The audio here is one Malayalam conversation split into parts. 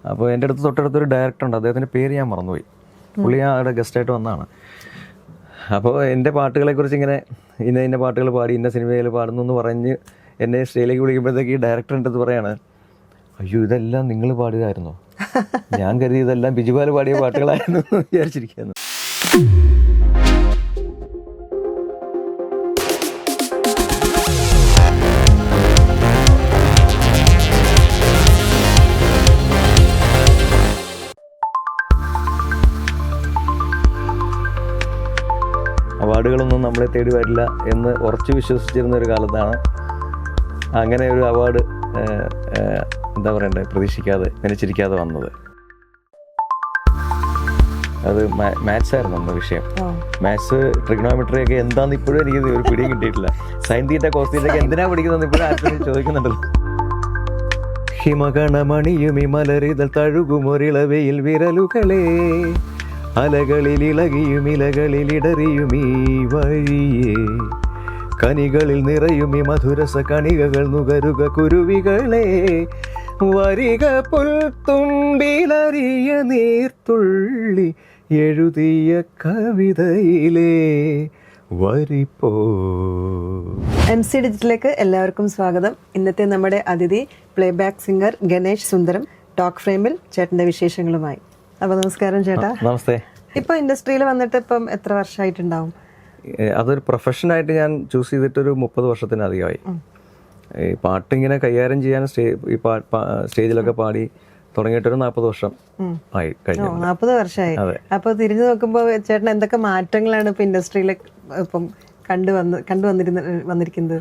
അപ്പോൾ എൻ്റെ അടുത്ത് തൊട്ടടുത്തൊരു ഡയറക്ടർ ഉണ്ട്, അദ്ദേഹത്തിൻ്റെ പേര് ഞാൻ മറന്നുപോയി. പുള്ളി അവിടെ ഗസ്റ്റായിട്ട് വന്നതാണ്. അപ്പോൾ എൻ്റെ പാട്ടുകളെക്കുറിച്ച് ഇങ്ങനെ ഇന്ന പാട്ടുകൾ പാടി ഇന്ന സിനിമയിൽ പാടുന്നു എന്ന് പറഞ്ഞ് എന്നെ സ്റ്റേജിലേക്ക് വിളിക്കുമ്പോഴത്തേക്ക് ഈ ഡയറക്ടറിൻ്റെ അടുത്ത് പറയാണ്, അയ്യോ ഇതെല്ലാം നിങ്ങൾ പാടിയതായിരുന്നോ? ഞാൻ കരുതി ഇതെല്ലാം ബിജുപാൽ പാടിയ പാട്ടുകളായിരുന്നു എന്ന് വിചാരിച്ചിരിക്കുന്നു. അവാർഡുകളൊന്നും നമ്മളെ തേടി വരില്ല എന്ന് ഉറച്ചു വിശ്വസിച്ചിരുന്ന ഒരു കാലത്താണ് അങ്ങനെ ഒരു അവാർഡ് എന്താ പറയണ്ടേ, പ്രതീക്ഷിക്കാതെ നനച്ചിരിക്കാതെ വന്നത്. അത് മാത്സ് ആയിരുന്നു നമ്മുടെ വിഷയം. മാത്സ് ട്രിഗണോമെട്രി ഒക്കെ എന്താണെന്ന് ഇപ്പോഴും എനിക്ക് ഒരു പിടിയും കിട്ടിയിട്ടില്ല. സൈൻ തീറ്റ കോസ് തീറ്റ ഒക്കെ എന്തിനാ പഠിക്കുന്നത് ഇപ്പോഴും ആർക്കും ചോദിക്കുന്നുണ്ടല്ലോ. ഹിമകണമണിയുമി മലരിതൽ തഴുകുമൊരിളവയിൽ വിരലുകളെ, അലകളിൽ ഇളകിയും ഇലകളിൽ ഇടറിയുമീ വഴിയേ, കനികളിൽ നിറയുമീ മധുരസ കണികകൾ നുകരുക കുരുവികളെ, വരിക പുൽത്തുമ്പിലറിയ നീർത്തുള്ളി എഴുതിയ കവിതയിലെ വരിപ്പോ. MC ഡിജിറ്റിലേക്ക് എല്ലാവർക്കും സ്വാഗതം. ഇന്നത്തെ നമ്മുടെ അതിഥി പ്ലേബാക്ക് സിംഗർ ഗണേഷ് സുന്ദരം ടോക്ക് ഫ്രെയിമിൽ ചേട്ടന്റെ വിശേഷങ്ങളുമായി. അപ്പോൾ നമസ്കാരം ചേട്ടാ. നമസ്തേ. ഇപ്പൊ ഇൻഡസ്ട്രിയിൽ വന്നിട്ട് ഇപ്പം എത്ര വർഷമായിട്ടുണ്ടാവും? അതൊരു പ്രൊഫഷനായിട്ട് ഞാൻ ചൂസ് ചെയ്തിട്ടൊരു 30 വർഷത്തിനധികമായി. ഈ പാട്ടിങ്ങനെ കൈകാര്യം ചെയ്യാൻ സ്റ്റേജിലൊക്കെ പാടി തുടങ്ങിയിട്ടൊരു 40 വർഷം ആയി കഴിഞ്ഞു. 40 വർഷമായി. അപ്പൊ തിരിഞ്ഞു നോക്കുമ്പോൾ ചേട്ടൻ എന്തൊക്കെ മാറ്റങ്ങളാണ് ഇപ്പൊ ഇൻഡസ്ട്രിയിൽ ഇപ്പം വന്നിരിക്കുന്നത്?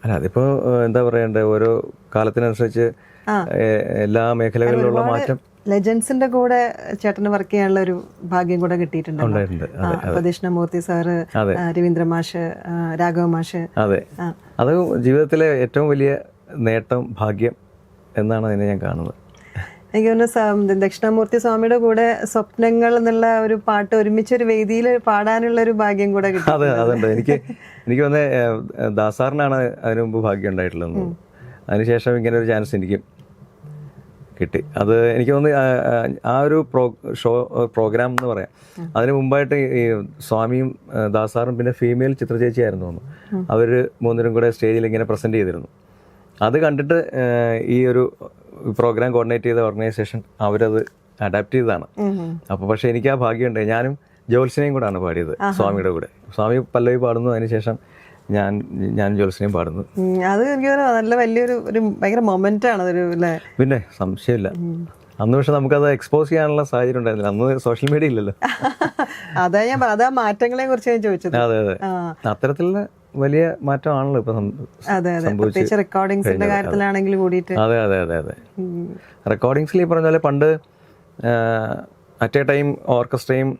അല്ല, അതിപ്പോ എന്താ പറയണ്ടേ, ഓരോ കാലത്തിനനുസരിച്ച് എല്ലാ മേഖലകളിലുള്ള മാറ്റം. ലെജൻസിന്റെ കൂടെ ചേട്ടന് വർക്ക് ചെയ്യാനുള്ള ഒരു ഭാഗ്യം കൂടെ കിട്ടിയിട്ടുണ്ട്. ദക്ഷിണമൂർത്തി സാറ്, രവീന്ദ്ര മാഷ്, രാഘവ മാഷ്. അതെ, അത് ജീവിതത്തിലെ ഏറ്റവും വലിയ നേട്ടം, ഭാഗ്യം എന്നാണ് അതിനെ ഞാൻ കാണുന്നത്. എനിക്ക് തോന്നുന്നു ദക്ഷിണമൂർത്തി സ്വാമിയുടെ കൂടെ സ്വപ്നങ്ങൾ എന്നുള്ള ഒരു പാട്ട് ഒരുമിച്ചൊരു വേദിയിൽ പാടാനുള്ള ഒരു ഭാഗ്യം കൂടെ കിട്ടി. അതെ, അതുണ്ട്. എനിക്ക് വന്ന ദാസാറിനാണ് അതിനു മുമ്പ് ഭാഗ്യം ഉണ്ടായിട്ടുള്ളത്. അതിനുശേഷം ഇങ്ങനെ ഒരു ചാൻസ് എനിക്കും കിട്ടി. അത് എനിക്ക് തോന്നുന്നു ആ ഒരു പ്രോഗ്രാം എന്ന് പറയാം, അതിന് മുമ്പായിട്ട് ഈ സ്വാമിയും ദാസാറും പിന്നെ ഫീമെയിൽ ചിത്രചേച്ചിയായിരുന്നു തോന്നുന്നു, അവർ മൂന്നിനും കൂടെ സ്റ്റേജിൽ ഇങ്ങനെ പ്രസൻറ്റ് ചെയ്തിരുന്നു. അത് കണ്ടിട്ട് ഈ ഒരു പ്രോഗ്രാം കോർഡിനേറ്റ് ചെയ്ത ഓർഗനൈസേഷൻ അവരത് അഡാപ്റ്റ് ചെയ്തതാണ്. അപ്പോൾ പക്ഷേ എനിക്ക് ആ ഭാഗ്യമുണ്ട്. ഞാനും ജോത്സ്യനെയും കൂടാണ് പാടിയത് സ്വാമിയുടെ കൂടെ. സ്വാമി പല്ലവി പാടുന്നു, അതിനുശേഷം ഞാൻ ജോത്സ്യനെയും പാടുന്നു. അത് എനിക്ക് നല്ല വലിയൊരു ഭയങ്കര മൊമെന്റ് ആണ് അതൊരു. പിന്നെ സംശയമില്ല. അന്ന് പക്ഷെ നമുക്കത് എക്സ്പോസ് ചെയ്യാനുള്ള സാഹചര്യം ഉണ്ടായിരുന്നില്ല. അന്ന് സോഷ്യൽ മീഡിയ ഇല്ലല്ലോ. അതാ ഞാൻ അതാ മാറ്റങ്ങളെ കുറിച്ച് ഞാൻ ചോദിച്ചത്. അതെ അതെ, അത്തരത്തിലുള്ള വലിയ മാറ്റമാണല്ലോ ഇപ്പൊ സംഭവിച്ചത്. റെക്കോർഡിങ്സിന്റെ കാര്യത്തിലാണെങ്കിൽ കൂടിയിട്ട്. അതെ അതെ അതെ അതെ, റെക്കോർഡിങ്സിൽ ഈ പറഞ്ഞ പോലെ പണ്ട് അറ്റ് എ ടൈം ഓർക്കസ്ട്രയും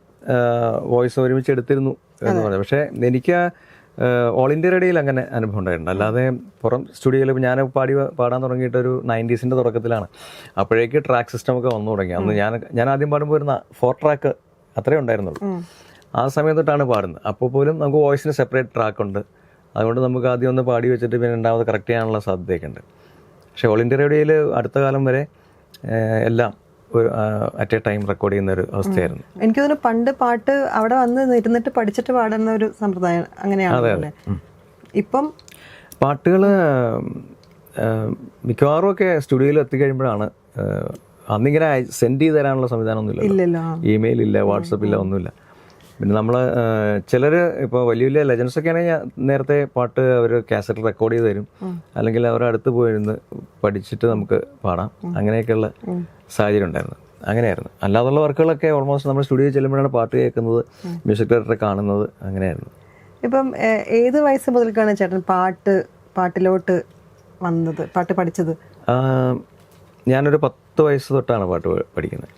വോയിസ് ഒരുമിച്ച് എടുത്തിരുന്നു എന്ന് പറയാം. പക്ഷെ എനിക്ക് ഓൾ ഇന്ത്യ റേഡിയോയിൽ അങ്ങനെ അനുഭവം ഉണ്ടായിട്ടുണ്ട്. അല്ലാതെ പുറം സ്റ്റുഡിയോയിൽ ഞാൻ പാടാൻ തുടങ്ങിയിട്ടൊരു 90s തുടക്കത്തിലാണ്. അപ്പോഴേക്ക് ട്രാക്ക് സിസ്റ്റം ഒക്കെ വന്നു തുടങ്ങി. അന്ന് ഞാൻ ആദ്യം പാടുമ്പോൾ ഒരു 4 ട്രാക്ക് അത്രേ ഉണ്ടായിരുന്നുള്ളൂ. ആ സമയം തൊട്ടാണ് പാടുന്നത്. അപ്പോൾ പോലും നമുക്ക് വോയിസിന് സെപ്പറേറ്റ് ട്രാക്ക് ഉണ്ട്. അതുകൊണ്ട് നമുക്ക് ആദ്യം ഒന്ന് പാടി വെച്ചിട്ട് പിന്നെ രണ്ടാമത് കറക്റ്റ് ചെയ്യാനുള്ള സാധ്യതയൊക്കെ ഉണ്ട്. പക്ഷേ ഓൾ ഇന്ത്യ റേഡിയോയിൽ അടുത്ത കാലം വരെ എല്ലാം അറ്റ് എ ടൈം റെക്കോർഡ് ചെയ്യുന്ന ഒരു അവസ്ഥയായിരുന്നു. എനിക്ക് തോന്നുന്നു പണ്ട് പാട്ട് അവിടെ വന്ന് ഇരുന്നിട്ട് പഠിച്ചിട്ട് പാടുന്ന ഒരു സമ്പ്രദായം അങ്ങനെയാണ്. ഇപ്പം പാട്ടുകൾ മിക്കവാറും ഒക്കെ സ്റ്റുഡിയോയിൽ എത്തിക്കഴിയുമ്പോഴാണ്. അന്നിങ്ങനെ സെൻഡ് ചെയ്ത് തരാനുള്ള സംവിധാനമൊന്നുമില്ല, ഇമെയിൽ ഇല്ല, വാട്സപ്പ് ഇല്ല, ഒന്നുമില്ല. പിന്നെ നമ്മൾ ചിലർ ഇപ്പോൾ വലിയ വലിയ ലെജൻസൊക്കെ ആണെങ്കിൽ നേരത്തെ പാട്ട് അവർ കാസറ്റിൽ റെക്കോർഡ് ചെയ്ത് തരും, അല്ലെങ്കിൽ അവർ അടുത്ത് പോയിരുന്ന് പഠിച്ചിട്ട് നമുക്ക് പാടാം. അങ്ങനെയൊക്കെയുള്ള സാഹചര്യം ഉണ്ടായിരുന്നു. അങ്ങനെയായിരുന്നു. അല്ലാതുള്ള വർക്കുകളൊക്കെ ഓൾമോസ്റ്റ് നമ്മൾ സ്റ്റുഡിയോയിൽ ചെല്ലുമ്പോഴാണ് പാട്ട് കേൾക്കുന്നത്, മ്യൂസിക് ഡയറക്ടറെ കാണുന്നത്. അങ്ങനെയായിരുന്നു. ഇപ്പം ഏത് വയസ്സ് മുതൽക്കാണ് ചേട്ടൻ പാട്ടിലോട്ട് വന്നത്, പാട്ട് പഠിച്ചത്? ഞാനൊരു 10 വയസ്സ് തൊട്ടാണ് പാട്ട് പഠിക്കുന്നത്.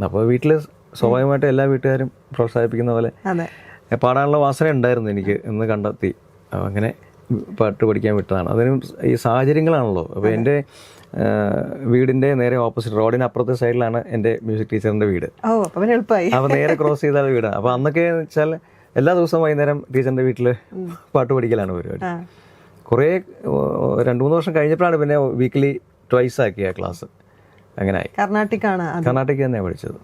അപ്പോൾ വീട്ടിൽ സ്വാഭാവികമായിട്ട് എല്ലാ വീട്ടുകാരും പ്രോത്സാഹിപ്പിക്കുന്ന പോലെ പാടാനുള്ള വാസന ഉണ്ടായിരുന്നു എനിക്ക് എന്ന് കണ്ടെത്തി. അങ്ങനെ പാട്ട് പഠിക്കാൻ വിട്ടതാണ്. അതിനും ഈ സാഹചര്യങ്ങളാണല്ലോ. അപ്പോൾ എൻ്റെ വീടിൻ്റെ നേരെ ഓപ്പോസിറ്റ് റോഡിന് അപ്പുറത്തെ സൈഡിലാണ് എൻ്റെ മ്യൂസിക് ടീച്ചറിൻ്റെ വീട്. അപ്പോൾ നേരെ ക്രോസ് ചെയ്താൽ വീടാണ്. അപ്പോൾ അന്നൊക്കെ വെച്ചാൽ എല്ലാ ദിവസവും വൈകുന്നേരം ടീച്ചറിൻ്റെ വീട്ടിൽ പാട്ട് പഠിക്കലാണ് പരിപാടി. കുറേ 2-3 വർഷം കഴിഞ്ഞപ്പോഴാണ് പിന്നെ വീക്ക്ലി ട്വൈസ് ആക്കിയ ക്ലാസ്. അങ്ങനെയായി. കർണാട്ടിക്കാണ് അത്. കർണാട്ടിക് തന്നെയാണ് പഠിച്ചത്.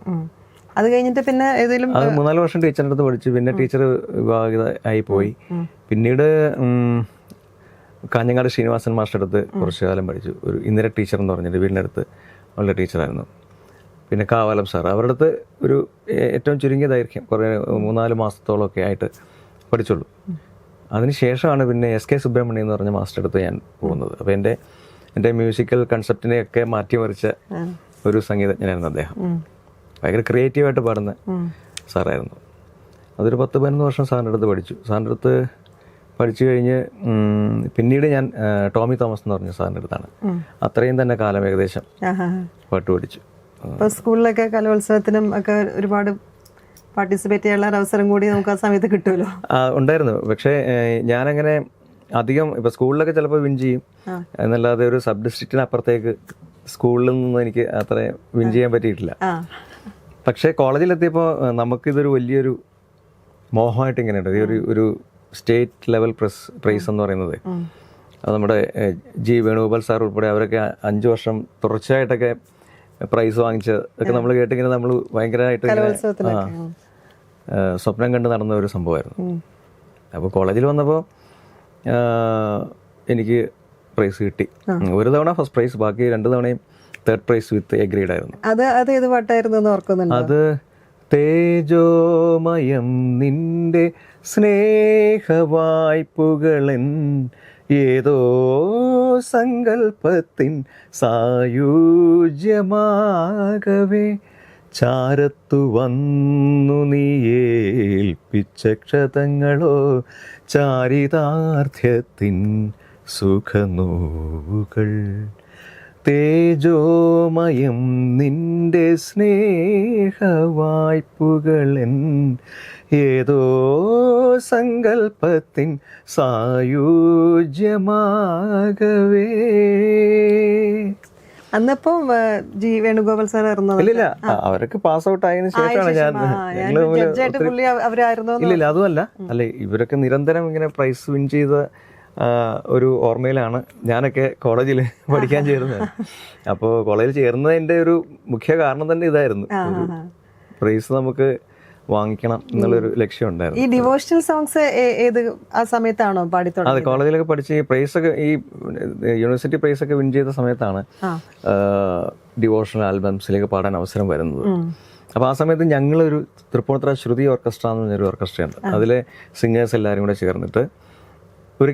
അത് കഴിഞ്ഞിട്ട് പിന്നെ ഏതെങ്കിലും അത് 3-4 വർഷം ടീച്ചറിൻ്റെ അടുത്ത് പഠിച്ചു. പിന്നെ ടീച്ചർ വിവാഹിത ആയി പോയി. പിന്നീട് കാഞ്ഞങ്ങാട് ശ്രീനിവാസൻ മാസ്റ്റർ അടുത്ത് കുറച്ചു കാലം പഠിച്ചു. ഒരു ഇന്ദിര ടീച്ചർ എന്ന് പറഞ്ഞിട്ട് വീടിൻ്റെ അടുത്ത് ഉള്ള ടീച്ചറായിരുന്നു. പിന്നെ കാവാലം സാർ, അവരുടെ അടുത്ത് ഒരു ഏറ്റവും ചുരുങ്ങിയ ദൈർഘ്യം കുറേ 3-4 മാസത്തോളമൊക്കെ ആയിട്ട് പഠിച്ചുള്ളൂ. അതിനുശേഷമാണ് പിന്നെ എസ് കെ സുബ്രഹ്മണ്യം എന്ന് പറഞ്ഞ മാസ്റ്റർ അടുത്ത് ഞാൻ പോകുന്നത്. അപ്പോൾ എൻ്റെ മ്യൂസിക്കൽ കൺസെപ്റ്റിനെയൊക്കെ മാറ്റിമറിച്ച ഒരു സംഗീതജ്ഞനായിരുന്നു അദ്ദേഹം. ഭയങ്കര ക്രിയേറ്റീവായിട്ട് പാടുന്ന സാറായിരുന്നു. അതൊരു 10-11 വർഷം സാറിൻ്റെ അടുത്ത് പഠിച്ചു. സാറിൻ്റെ അടുത്ത് പഠിച്ചു കഴിഞ്ഞ് പിന്നീട് ഞാൻ ടോമി തോമസ് എന്ന് പറഞ്ഞ സാറിൻ്റെ അടുത്താണ് അത്രയും തന്നെ കാലം ഏകദേശം പാട്ട് പഠിച്ചു. ഇപ്പോൾ സ്കൂളിലൊക്കെ കലോത്സവത്തിനും ഒക്കെ ഒരുപാട് പാർട്ടിസിപ്പേറ്റ് ചെയ്യാനുള്ള ഒരു അവസരം കൂടി നമുക്ക് ആ സമയത്ത് കിട്ടുമല്ലോ. ഉണ്ടായിരുന്നു. പക്ഷേ ഞാനങ്ങനെ അധികം ഇപ്പോൾ സ്കൂളിലൊക്കെ ചിലപ്പോൾ വിൻ ചെയ്യും എന്നല്ലാതെ ഒരു സബ് ഡിസ്ട്രിക്റ്റിന് അപ്പുറത്തേക്ക് സ്കൂളിൽ നിന്ന് എനിക്ക് അത്ര വിൻ ചെയ്യാൻ പറ്റിയിട്ടില്ല. പക്ഷേ കോളേജിലെത്തിയപ്പോൾ നമുക്കിതൊരു വലിയൊരു മോഹമായിട്ട് ഇങ്ങനെയുണ്ട്. ഒരു സ്റ്റേറ്റ് ലെവൽ പ്രൈസ് എന്ന് പറയുന്നത് അത് നമ്മുടെ ജി വേണുഗോപാൽ സാർ ഉൾപ്പെടെ അവരൊക്കെ 5 വർഷം തുടർച്ചയായിട്ടൊക്കെ പ്രൈസ് വാങ്ങിച്ചതൊക്കെ നമ്മൾ കേട്ടിങ്ങനെ നമ്മൾ ഭയങ്കരമായിട്ട് സ്വപ്നം കണ്ട് നടന്ന ഒരു സംഭവമായിരുന്നു. അപ്പോൾ കോളേജിൽ വന്നപ്പോൾ എനിക്ക് പ്രൈസ് കിട്ടി. ഒരു തവണ ഫസ്റ്റ് പ്രൈസ്, ബാക്കി 2 തവണയും third prize with A grade ആയിരുന്നു. അത് ഏത് പാട്ടായിരുന്നു ഓർക്കുന്നുണ്ട്? അത് തേജോമയം നിന്റെ സ്നേഹവായ്പുകളൻ ഏതോ സങ്കൽപ്പത്തിൻ സായുജ്യമാകവേ ചാരത്തു വന്നു നീയേൽപ്പിച്ച ക്ഷതങ്ങളോ ചാരിതാർത്ഥ്യത്തിൻ സുഖനോവുകൾ. തേജോമയം നിന്റെ സ്നേഹവായ്പുകളൻ ഏതോ സങ്കൽപ്പത്തിൻ സായുജ്യമാകവേ. അന്നപ്പം ജി വേണുഗോപാൽ സാർ ഇല്ലില്ല, അവരൊക്കെ പാസ് ഔട്ട് ആയതിനു ശേഷമാണ് ഇല്ലില്ല അതുമല്ല അല്ലെ, ഇവരൊക്കെ നിരന്തരം ഇങ്ങനെ പ്രൈസ് വിൻ ചെയ്ത ഒരു ഓർമ്മയിലാണ് ഞാനൊക്കെ കോളേജിൽ പഠിക്കാൻ ചേർന്നത്. അപ്പോൾ കോളേജിൽ ചേർന്നതിൻ്റെ ഒരു മുഖ്യ കാരണം തന്നെ ഇതായിരുന്നു, പ്രൈസ് നമുക്ക് വാങ്ങിക്കണം എന്നുള്ളൊരു ലക്ഷ്യം ഉണ്ടായിരുന്നു. ഈ ഡിവോഷണൽ സോങ്സ് ഏത് ആ സമയത്താണോ പാടിത്തോളൂ? അതെ, കോളേജിലൊക്കെ പഠിച്ച് ഈ പ്രൈസ് ഒക്കെ ഈ യൂണിവേഴ്സിറ്റി പ്രൈസ് ഒക്കെ വിൻ ചെയ്ത സമയത്താണ് ഡിവോഷണൽ ആൽബംസിലേക്ക് പാടാൻ അവസരം വരുന്നത്. അപ്പോൾ ആ സമയത്ത് ഞങ്ങളൊരു തൃപ്പൂണിത്തുറ ശ്രുതി ഓർക്കസ്ട്ര എന്ന് പറഞ്ഞൊരു ഓർക്കസ്ട്രയുണ്ട്. അതിലെ സിംഗേഴ്സ് എല്ലാവരും കൂടെ ചേർന്നിട്ട് ഒരു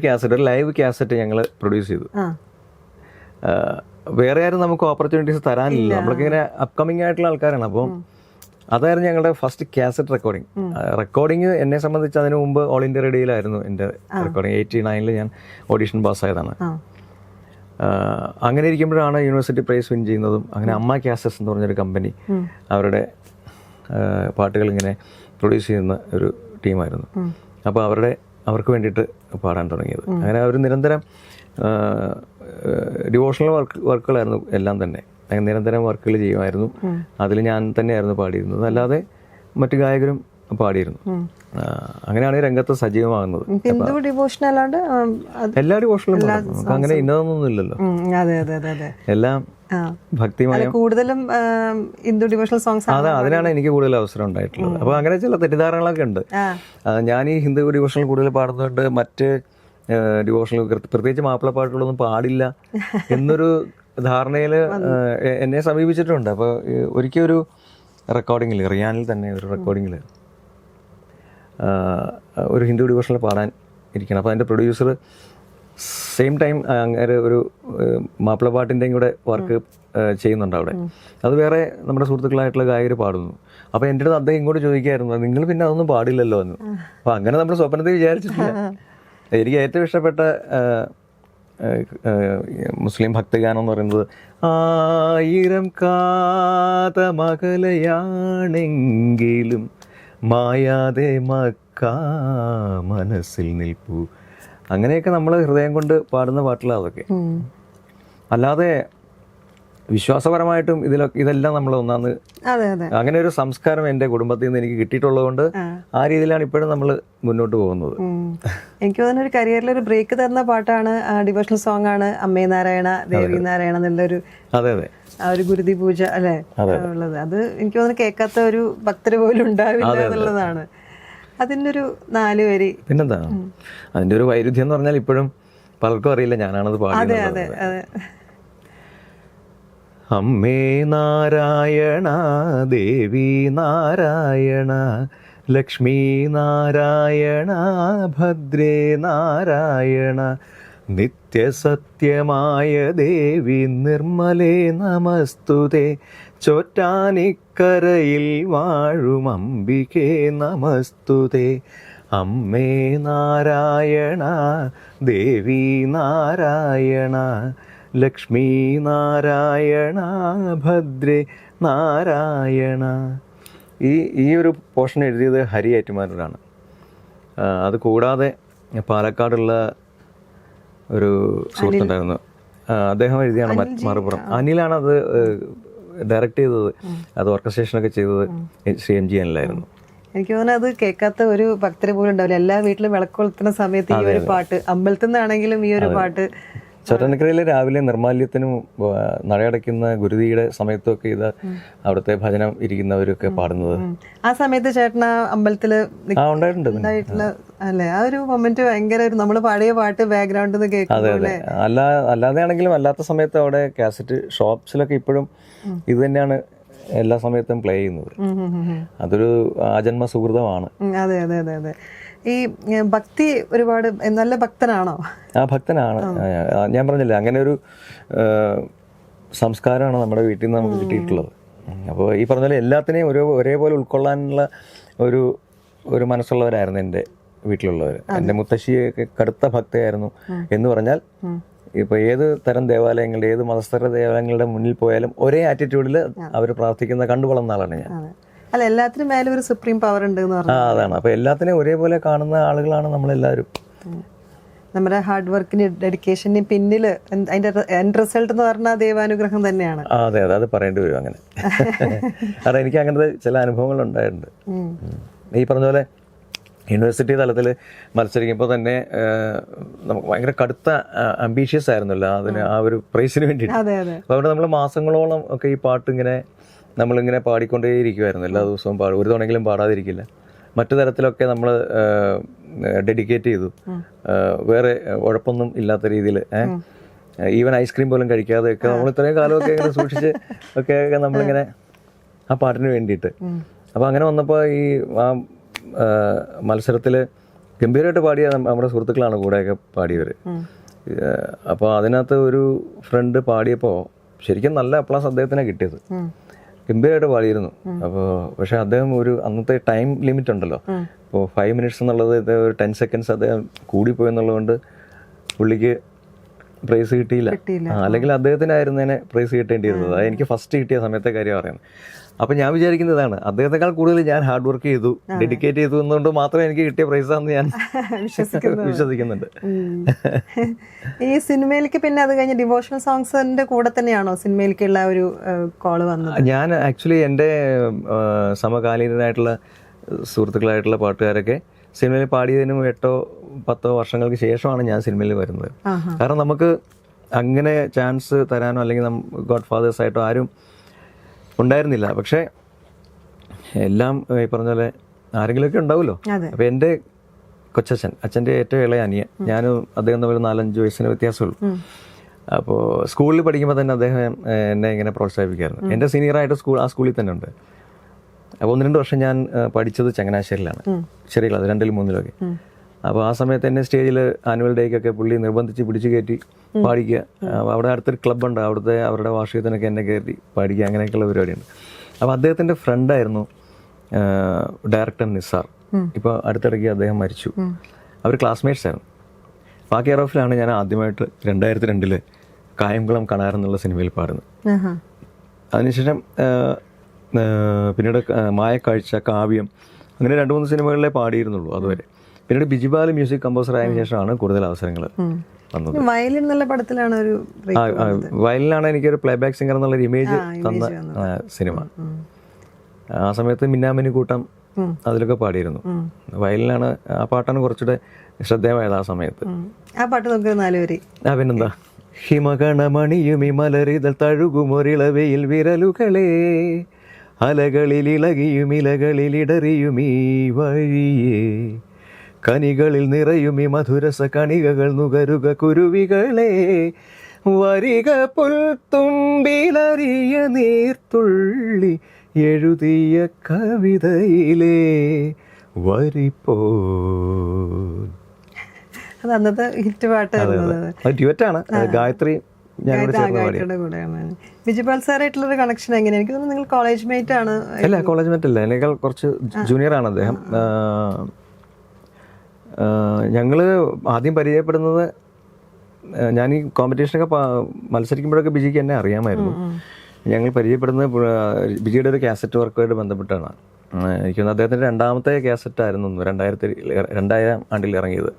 ലൈവ് കാസറ്റ് ഞങ്ങൾ പ്രൊഡ്യൂസ് ചെയ്തു. വേറെ ആരും നമുക്ക് ഓപ്പർച്യൂണിറ്റീസ് തരാനില്ല, നമ്മൾക്കിങ്ങനെ അപ്കമിങ് ആയിട്ടുള്ള ആൾക്കാരാണ്. അപ്പം അതായിരുന്നു ഞങ്ങളുടെ ഫസ്റ്റ് കാസറ്റ് റെക്കോർഡിങ്. എന്നെ സംബന്ധിച്ച് അതിനു മുമ്പ് ഓൾ ഇന്ത്യ റേഡിയോയിലായിരുന്നു എൻ്റെ റെക്കോർഡിങ്. 89 ഞാൻ ഓഡീഷൻ പാസ്സായതാണ്. അങ്ങനെ ഇരിക്കുമ്പോഴാണ് യൂണിവേഴ്സിറ്റി പ്രൈസ് വിൻ ചെയ്യുന്നതും. അങ്ങനെ അമ്മ കാസറ്റ്സ് എന്ന് പറഞ്ഞൊരു കമ്പനി അവരുടെ പാട്ടുകൾ ഇങ്ങനെ പ്രൊഡ്യൂസ് ചെയ്യുന്ന ഒരു ടീമായിരുന്നു. അപ്പോൾ അവർക്ക് വേണ്ടിയിട്ട് പാടാൻ തുടങ്ങിയത്. അങ്ങനെ അവർ നിരന്തരം ഡിവോഷണൽ വർക്കുകളായിരുന്നു എല്ലാം തന്നെ. നിരന്തരം വർക്കുകൾ ചെയ്യുമായിരുന്നു. അതിൽ ഞാൻ തന്നെയായിരുന്നു പാടിയിരുന്നത്, അല്ലാതെ മറ്റു ഗായകരും പാടിയിരുന്നു. അങ്ങനെയാണ് രംഗത്ത് സജീവമാകുന്നത്. എല്ലാ ഡിവോഷണലും നമുക്ക് അങ്ങനെ ഇന്നതൊന്നും ഇല്ലല്ലോ, എല്ലാം ഭക്തിമയം. കൂടുതലും ഹിന്ദു ഡിവോഷണൽ സോങ്സ്. അതെ, അതിനാണ് എനിക്ക് കൂടുതൽ അവസരം ഉണ്ടായിട്ടുള്ളത്. അപ്പോൾ അങ്ങനെ ചില തെറ്റിദ്ധാരണകളൊക്കെ ഉണ്ട്. ഞാൻ ഈ ഹിന്ദു ഡിവോഷണൽ കൂടുതൽ പാടുന്നതുകൊണ്ട് മറ്റ് ഡിവോഷണൽ പ്രത്യേകിച്ച് മാപ്പിളപ്പാട്ടുകളൊന്നും പാടില്ല എന്നൊരു ധാരണയിൽ എന്നെ സമീപിച്ചിട്ടുണ്ട്. അപ്പോൾ ഒരിക്കൽ ഒരു റെക്കോർഡിങ്ങിൽ, റിയാനിൽ തന്നെ ഒരു റെക്കോർഡിങ്ങിൽ ഒരു ഹിന്ദു ഡിവോഷണൽ പാടാൻ ഇരിക്കണം. അപ്പോൾ അതിൻ്റെ പ്രൊഡ്യൂസർ സെയിം ടൈം അങ്ങനെ ഒരു മാപ്പിളപ്പാട്ടിൻ്റെയും കൂടെ വർക്ക് ചെയ്യുന്നുണ്ട് അവിടെ. അത് വേറെ നമ്മുടെ സുഹൃത്തുക്കളായിട്ടുള്ള ഗായകർ പാടുന്നു. അപ്പോൾ എൻ്റെ അടുത്ത് അദ്ദേഹം ഇങ്ങോട്ട് ചോദിക്കായിരുന്നു, നിങ്ങൾ പിന്നെ അതൊന്നും പാടില്ലല്ലോ എന്ന്. അപ്പോൾ അങ്ങനെ നമ്മൾ സ്വപ്നത്തിൽ വിചാരിച്ചിട്ടില്ല. എനിക്ക് ഏറ്റവും ഇഷ്ടപ്പെട്ട മുസ്ലിം ഭക്തിഗാനം എന്ന് പറയുന്നത് 1000 കാതമകലയാണെങ്കിലും മായാതെ മക്കാ മനസ്സിൽ നിൽപ്പൂ. അങ്ങനെയൊക്കെ നമ്മൾ ഹൃദയം കൊണ്ട് പാടുന്ന പാട്ടുകളാണ് അതൊക്കെ. അല്ലാതെ വിശ്വാസപരമായിട്ടും ഇതെല്ലാം നമ്മൾ ഒന്നാന്ന് അതെ അതെ അങ്ങനെ ഒരു സംസ്കാരം എൻ്റെ കുടുംബത്തിൽ നിന്ന് എനിക്ക് കിട്ടിയിട്ടുള്ളത് കൊണ്ട് ആ രീതിയിലാണ് ഇപ്പോഴും നമ്മൾ മുന്നോട്ട് പോകുന്നത്. എനിക്ക് തോന്നുന്നു ഒരു കരിയറിൽ ഒരു ബ്രേക്ക് തന്ന പാട്ടാണ്, ഡിവോഷണൽ സോങ് ആണ് അമ്മേ നാരായണ ദേവി നാരായണ എന്നുള്ളൊരു അതെ അതെ ആ ഒരു ഗുരുതി പൂജ അല്ലെ ഉള്ളത്. അത് എനിക്ക് തോന്നുന്നു കേൾക്കാത്ത ഒരു ഭക്തര് പോലും ഉണ്ടാവില്ല എന്നുള്ളതാണ് അതിൻ്റെ ഒരു 4 വരി. പിന്നെന്താ അതിൻ്റെ ഒരു വൈരുദ്ധ്യം എന്ന് പറഞ്ഞാൽ ഇപ്പോഴും പലർക്കും അറിയില്ല ഞാനാണത് പാടുന്നത്. അതെ അതെ. അമ്മേ നാരായണ ദേവി നാരായണ ലക്ഷ്മി നാരായണ ഭദ്രേ നാരായണ നിത്യസത്യമായ ദേവി നിർമ്മലേ നമസ്തുതേ ചോറ്റാനിക്കരയിൽ വാഴും അംബികേ നമസ്തുതേ അമ്മേ നാരായണ ദേവി നാരായണ ലക്ഷ്മി നാരായണ ഭദ്രേ നാരായണ. ഈ ഒരു പോർഷൻ എഴുതിയത് ഹരി ഏറ്റുമാനൂരാണ്. അത് കൂടാതെ പാലക്കാടുള്ള ഒരു സുഹൃത്തുണ്ടായിരുന്നു, അദ്ദേഹം എഴുതിയാണ് മറുപുറം. അനിലാണ് അത് ഡയറക്റ്റ് ചെയ്തത്, അത് ഓർക്കസ്ട്രേഷനൊക്കെ ചെയ്തത് ശ്രീ MG അനിലായിരുന്നു. എനിക്ക് തോന്നുന്നു അത് കേൾക്കാത്ത ഒരു ഭക്തര് പോലും ഉണ്ടാവില്ല. എല്ലാ വീട്ടിലും വിളക്ക് കൊളുത്തുന്ന സമയത്ത് ഈ ഒരു പാട്ട്, അമ്പലത്തിൽ നിന്നാണെങ്കിലും ഈ ഒരു പാട്ട്. ചോറ്റാനിക്കരയിൽ രാവിലെ നിർമാല്യത്തിനും നടയടയ്ക്കുന്ന ഗുരുതിയുടെ സമയത്തൊക്കെ ഇത് അവിടുത്തെ ഭജനം ഇരിക്കുന്നവരൊക്കെ പാടുന്നത്. ആ സമയത്ത് ചേട്ടൻ അമ്പലത്തില് ഉണ്ടായിട്ടുണ്ട് അല്ലെ? ആ ഒരു മൊമെന്റ് ഭയങ്കര നമ്മള് പാടിയ പാട്ട് ബാക്ക്ഗ്രൗണ്ടിൽ കേൾക്കുന്നത്. അല്ലാതെ ആണെങ്കിലും അല്ലാത്ത സമയത്ത് അവിടെ കാസറ്റ് ഷോപ്സിലൊക്കെ ഇപ്പോഴും ഇത് തന്നെയാണ് എല്ലാ സമയത്തും പ്ലേ ചെയ്യുന്നത്. അതൊരു ആജന്മ സുഹൃതമാണ്. അതെ അതെ അതെ അതെ. ഈ ഭക്തി ഒരുപാട് നല്ല ഭക്തനാണോ? ആ ഭക്തനാണ്. ഞാൻ പറഞ്ഞില്ലേ, അങ്ങനെ ഒരു സംസ്കാരമാണ് നമ്മുടെ വീട്ടിൽ നിന്ന് നമുക്ക് കിട്ടിയിട്ടുള്ളത്. അപ്പോൾ ഈ പറഞ്ഞ പോലെ എല്ലാത്തിനെയും ഒരേപോലെ ഉൾക്കൊള്ളാനുള്ള ഒരു മനസ്സുള്ളവരായിരുന്നു എൻ്റെ വീട്ടിലുള്ളവർ. എൻ്റെ മുത്തശ്ശിയൊക്കെ കടുത്ത ഭക്തയായിരുന്നു എന്ന് പറഞ്ഞാൽ ഇപ്പോൾ ഏത് തരം ദേവാലയങ്ങളുടെ ഏത് മതസ്ഥര ദേവാലയങ്ങളുടെ മുന്നിൽ പോയാലും ഒരേ ആറ്റിറ്റ്യൂഡിൽ അവർ പ്രാർത്ഥിക്കുന്ന കണ്ടു വളർന്ന ആളാണ് ഞാൻ. അല്ല, എല്ലാത്തിനും മേലെ ഒരു സുപ്രീം പവർ ഉണ്ട് എന്ന് പറഞ്ഞു. അതാണ്. അപ്പോൾ എല്ലാത്തിനെയും ഒരേപോലെ കാണുന്ന ആളുകളാണ് നമ്മളെല്ലാവരും. നമ്മുടെ ഹാർഡ് വർക്കിന് ഡെഡിക്കേഷന് പിന്നിൽ അതിന്റെ എൻഡ് റിസൾട്ട് എന്ന് പറഞ്ഞാൽ ദൈവാനുഗ്രഹം തന്നെയാണ്. അതെ അതെ, അത് പറയേണ്ടി വരും അങ്ങനെ. കാരണം എനിക്ക് അങ്ങനത്തെ ചില അനുഭവങ്ങൾ ഉണ്ടായിട്ടുണ്ട്. ഈ പറഞ്ഞ പോലെ യൂണിവേഴ്സിറ്റി തലത്തിൽ മത്സരിക്കുമ്പോൾ തന്നെ നമുക്ക് ഭയങ്കര കടുത്ത അംബീഷ്യസ് ആയിരുന്നല്ലോ അതിന്, ആ ഒരു പ്രൈസിന് വേണ്ടിയിട്ട്. അപ്പോൾ അവിടെ നമ്മൾ മാസങ്ങളോളം ഒക്കെ ഈ പാട്ട് നമ്മളിങ്ങനെ പാടിക്കൊണ്ടേയിരിക്കുമായിരുന്നു. എല്ലാ ദിവസവും ഒരു തവണയെങ്കിലും പാടാതിരിക്കില്ല. മറ്റു തരത്തിലൊക്കെ നമ്മൾ ഡെഡിക്കേറ്റ് ചെയ്തു, വേറെ ഉഴപ്പൊന്നും ഇല്ലാത്ത രീതിയിൽ. ഈവൻ ഐസ്ക്രീം പോലും കഴിക്കാതെയൊക്കെ നമ്മൾ ഇത്രയും കാലമൊക്കെ ഇങ്ങനെ സൂക്ഷിച്ച് ഒക്കെ നമ്മളിങ്ങനെ ആ പാട്ടിന് വേണ്ടിയിട്ട്. അപ്പോൾ അങ്ങനെ വന്നപ്പോൾ ഈ ആ മത്സരത്തിൽ ഗംഭീരമായിട്ട് പാടിയ നമ്മുടെ സുഹൃത്തുക്കളാണ് കൂടെയൊക്കെ പാടിയവർ. അപ്പോൾ അതിനകത്ത് ഒരു ഫ്രണ്ട് പാടിയപ്പോൾ ശരിക്കും നല്ല അപ്ലാസ് അദ്ദേഹത്തിനാണ് കിട്ടിയത്. ഗംഭീരമായിട്ട് പാടിയിരുന്നു. അപ്പോൾ പക്ഷേ അദ്ദേഹം അന്നത്തെ ടൈം ലിമിറ്റ് ഉണ്ടല്ലോ, ഇപ്പോൾ 5 minutes എന്നുള്ളത് ഒരു 10 seconds അദ്ദേഹം കൂടിപ്പോയി എന്നുള്ളതുകൊണ്ട് പുള്ളിക്ക് പ്രൈസ് കിട്ടിയില്ല. അല്ലെങ്കിൽ അദ്ദേഹത്തിനായിരുന്നതിനെ പ്രൈസ് കിട്ടേണ്ടിയിരുന്നത്. അത് എനിക്ക് ഫസ്റ്റ് കിട്ടിയ സമയത്തെ കാര്യം പറയുന്നത്. അപ്പം ഞാൻ വിചാരിക്കുന്നതാണ്, അദ്ദേഹത്തെക്കാൾ കൂടുതൽ ഞാൻ ഹാർഡ് വർക്ക് ചെയ്തു, ഡെഡിക്കേറ്റ് ചെയ്തു എന്നുകൊണ്ട് മാത്രമേ എനിക്ക് കിട്ടിയ പ്രൈസാണെന്ന് ഞാൻ വിശ്വസിക്കുന്നുണ്ട്. ഈ സിനിമയിലേക്ക് പിന്നെ അത് കഴിഞ്ഞ് ഡിവോഷണൽ സോങ്സിന്റെ കൂടെ തന്നെയാണോ സിനിമയിലേക്കുള്ള ഒരു കോള് വന്നത്? ഞാൻ ആക്ച്വലി എൻ്റെ സമകാലീനരായിട്ടുള്ള സുഹൃത്തുക്കളായിട്ടുള്ള പാട്ടുകാരൊക്കെ സിനിമയിൽ പാടിയതിനും 8-10 വർഷങ്ങൾക്ക് ശേഷമാണ് ഞാൻ സിനിമയിൽ വരുന്നത്. കാരണം നമുക്ക് അങ്ങനെ ചാൻസ് തരാനോ അല്ലെങ്കിൽ ഗോഡ് ഫാദേഴ്സ് ആയിട്ടോ ആരും ഉണ്ടായിരുന്നില്ല. പക്ഷേ എല്ലാം ഈ പറഞ്ഞ പോലെ ആരെങ്കിലുമൊക്കെ ഉണ്ടാവുമല്ലോ. അപ്പോൾ എൻ്റെ അച്ഛൻ്റെ ഏറ്റവും ഇളയ അനിയൻ, ഞാനും അദ്ദേഹം തമ്മിൽ 4-5 വയസ്സിന് വ്യത്യാസമുള്ളൂ. അപ്പോൾ സ്കൂളിൽ പഠിക്കുമ്പോൾ തന്നെ അദ്ദേഹം എന്നെ ഇങ്ങനെ പ്രോത്സാഹിപ്പിക്കായിരുന്നു. എൻ്റെ സീനിയറായിട്ട് ആ സ്കൂളിൽ തന്നെ ഉണ്ട്. അപ്പോൾ 1-2 വർഷം ഞാൻ പഠിച്ചത് ചങ്ങനാശ്ശേരിയിലാണ്, ചെറിയ ക്ലാസ് 2-3 അപ്പോൾ ആ സമയത്ത് എന്നെ സ്റ്റേജിൽ ആനുവൽ ഡേക്കൊക്കെ പുള്ളി നിർബന്ധിച്ച് പിടിച്ച് കയറ്റി പാടിക്കുക. അവിടെ അടുത്തൊരു ക്ലബ്ബുണ്ട്, അവരുടെ വാർഷികത്തിനൊക്കെ എന്നെ കയറ്റി പാടിക്കുക, അങ്ങനെയൊക്കെയുള്ള പരിപാടിയുണ്ട്. അപ്പോൾ അദ്ദേഹത്തിൻ്റെ ഫ്രണ്ടായിരുന്നു ഡയറക്ടർ നിസാർ. ഇപ്പോൾ അടുത്തിടയ്ക്ക് അദ്ദേഹം മരിച്ചു. അവർ ക്ലാസ്മേറ്റ്സ് ആയിരുന്നു. അപ്പോൾ ആ കെയർ ഓഫിലാണ് ഞാൻ ആദ്യമായിട്ട് 2002 കായംകുളം കണാർ എന്നുള്ള സിനിമയിൽ പാടുന്നത്. അതിനുശേഷം പിന്നീട് മായക്കാഴ്ച, കാവ്യം, അങ്ങനെ 2-3 സിനിമകളിലേ പാടിയിരുന്നുള്ളൂ അതുവരെ. പിന്നീട് ബിജിപാൽ മ്യൂസിക് കമ്പോസർ ആയതിനു ശേഷമാണ് കൂടുതൽ അവസരങ്ങൾ വന്നത്. വയലിൻ എന്നുള്ള പടത്തിലാണ് ഒരു വയലിനാണ് എനിക്കൊരു പ്ലേ ബാക്ക് സിംഗർ എന്നുള്ളൊരു ഇമേജ് തന്ന സിനിമ. ആ സമയത്ത് മിന്നാമിനി കൂട്ടം അതിലൊക്കെ പാടിയിരുന്നു. വയലിനാണ് ആ പാട്ടാണ് കുറച്ചുകൂടെ ശ്രദ്ധേയമായത് ആ സമയത്ത്. ആ പാട്ട് നമുക്ക് 4 വരി. പിന്നെന്താ, ഹിമകണമണിയുമി മലരിതൽ തഴുകുമൊരിളവയിൽ വിരലുകളെ, അലകളിൽ ഇളകിയും ഇലകളിൽ ഇടറിയുമീ വഴിയേ, കനികളിൽ നിറയുമി മധുരസ കണികകൾ നുകരുക കുരുവികളെ, വരിക പുൽത്തുമ്പിലറിയ നീർത്തുള്ളി എഴുതിയ കവിതയിലെ വരിപ്പോ. അത് അന്നത്തെ ഹിറ്റ് പാട്ടായിരുന്നു. ഡ്യുവറ്റാണ്. ഗായത്രി ബിജുപാൽ സാറായിട്ടുള്ളൊരു കണക്ഷൻ എങ്ങനെയാണ്? എനിക്ക് തോന്നുന്നു നിങ്ങൾ കോളേജ് മേറ്റ് ആണ്. അല്ല, കോളേജ് മേറ്റ് അല്ല, എന്നേക്കാൾ കുറച്ച് ജൂനിയർ ആണ് അദ്ദേഹം. ഞങ്ങള് ആദ്യം പരിചയപ്പെടുന്നത്, ഞാൻ ഈ കോമ്പറ്റീഷനൊക്കെ മത്സരിക്കുമ്പോഴൊക്കെ ബിജിക്ക് എന്നെ അറിയാമായിരുന്നു. ഞങ്ങൾ പരിചയപ്പെടുന്നത് ബിജിയുടെ ഒരു കാസറ്റ് വർക്കുമായിട്ട് ബന്ധപ്പെട്ടാണ്. എനിക്ക് തോന്നുന്നു അദ്ദേഹത്തിൻ്റെ 2ാമത്തെ കാസറ്റ് ആയിരുന്നു 2000 ആണ്ടിൽ ഇറങ്ങിയത്.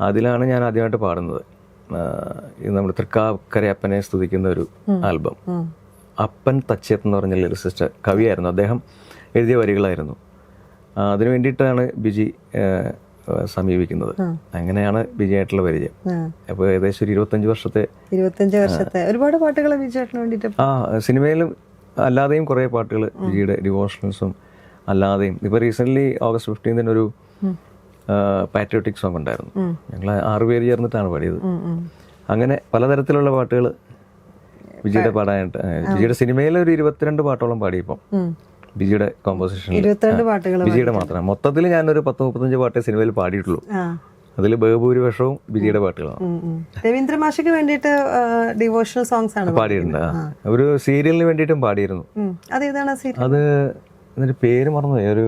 അതിലാണ് ഞാൻ ആദ്യമായിട്ട് പാടുന്നത്. ഇത് നമ്മുടെ തൃക്കാക്കരയപ്പനെ സ്തുതിക്കുന്ന ഒരു ആൽബം. അപ്പൻ തച്ചേത്ത് എന്ന് പറഞ്ഞ ലിറിസിസ്റ്റ് കവിയായിരുന്നു. അദ്ദേഹം എഴുതിയ വരികളായിരുന്നു. അതിനു വേണ്ടിയിട്ടാണ് ബിജി സമീപിക്കുന്നത്. അങ്ങനെയാണ് ബിജിയായിട്ടുള്ള പരിചയം. അപ്പോൾ ഏകദേശം ഒരു 25 വർഷത്തെ ഒരുപാട് പാട്ടുകൾ ബിജിയേട്ടന് വേണ്ടിയിട്ട്. സിനിമയിലും അല്ലാതെയും കുറേ പാട്ടുകൾ ബിജിയുടെ ഡിവോഷണൽസും അല്ലാതെയും. ഇപ്പോൾ റീസെൻ്റ്ലി August 15 ഒരു പാട്രിയോട്ടിക് സോങ് ഉണ്ടായിരുന്നു. ഞങ്ങൾ 6 പേര് ചേർന്നിട്ടാണ് പാടിയത്. അങ്ങനെ പലതരത്തിലുള്ള പാട്ടുകൾ ബിജിയുടെ പാടാനായിട്ട്. ബിജിയുടെ സിനിമയിൽ ഒരു 22 പാട്ടോളം പാടിയപ്പം ബിജിയുടെ കോമ്പോസിഷനിൽ. ബിജിയുടെ മാത്രം. മൊത്തത്തിൽ ഞാനൊരു 10-35 പാട്ടേ സിനിമയിൽ പാടിയിട്ടുള്ളൂ. അതിൽ ബഹുഭൂരിപക്ഷവും ബിജിയുടെ പാട്ടുകളാണ്. രവീന്ദ്ര മാഷിക്ക് വേണ്ടിയിട്ട് ഡിവോഷണൽ സോങ്സ് ആണ് പാടിയിട്ടുണ്ട്. ഒരു സീരിയലിന് വേണ്ടിയിട്ടും പാടിയിരുന്നു. അത് അതിന്റെ പേര് മറന്നുപോയി. ഒരു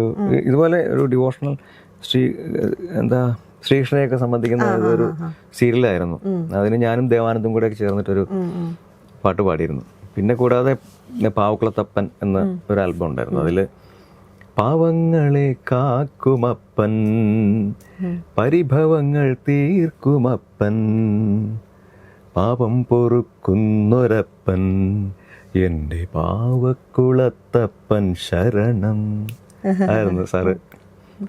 ഇതുപോലെ ഒരു ഡിവോഷണൽ ശ്രീകൃഷ്ണനെയൊക്കെ സംബന്ധിക്കുന്ന ഒരു സീരിയലായിരുന്നു. അതിന് ഞാനും ദേവാനന്ദും കൂടെ ചേർന്നിട്ടൊരു പാട്ട് പാടിയിരുന്നു. പിന്നെ കൂടാതെ പാവക്കുളത്തപ്പൻ എന്ന ഒരു ആൽബം ഉണ്ടായിരുന്നു. അതില് പാവങ്ങളെ കാക്കുമപ്പൻ, പരിഭവങ്ങൾ തീർക്കുമപ്പൻ, പാപം പൊറുക്കുന്നൊരപ്പൻ, എൻ്റെ പാവക്കുളത്തപ്പൻ ശരണം ആയിരുന്നു സാറ്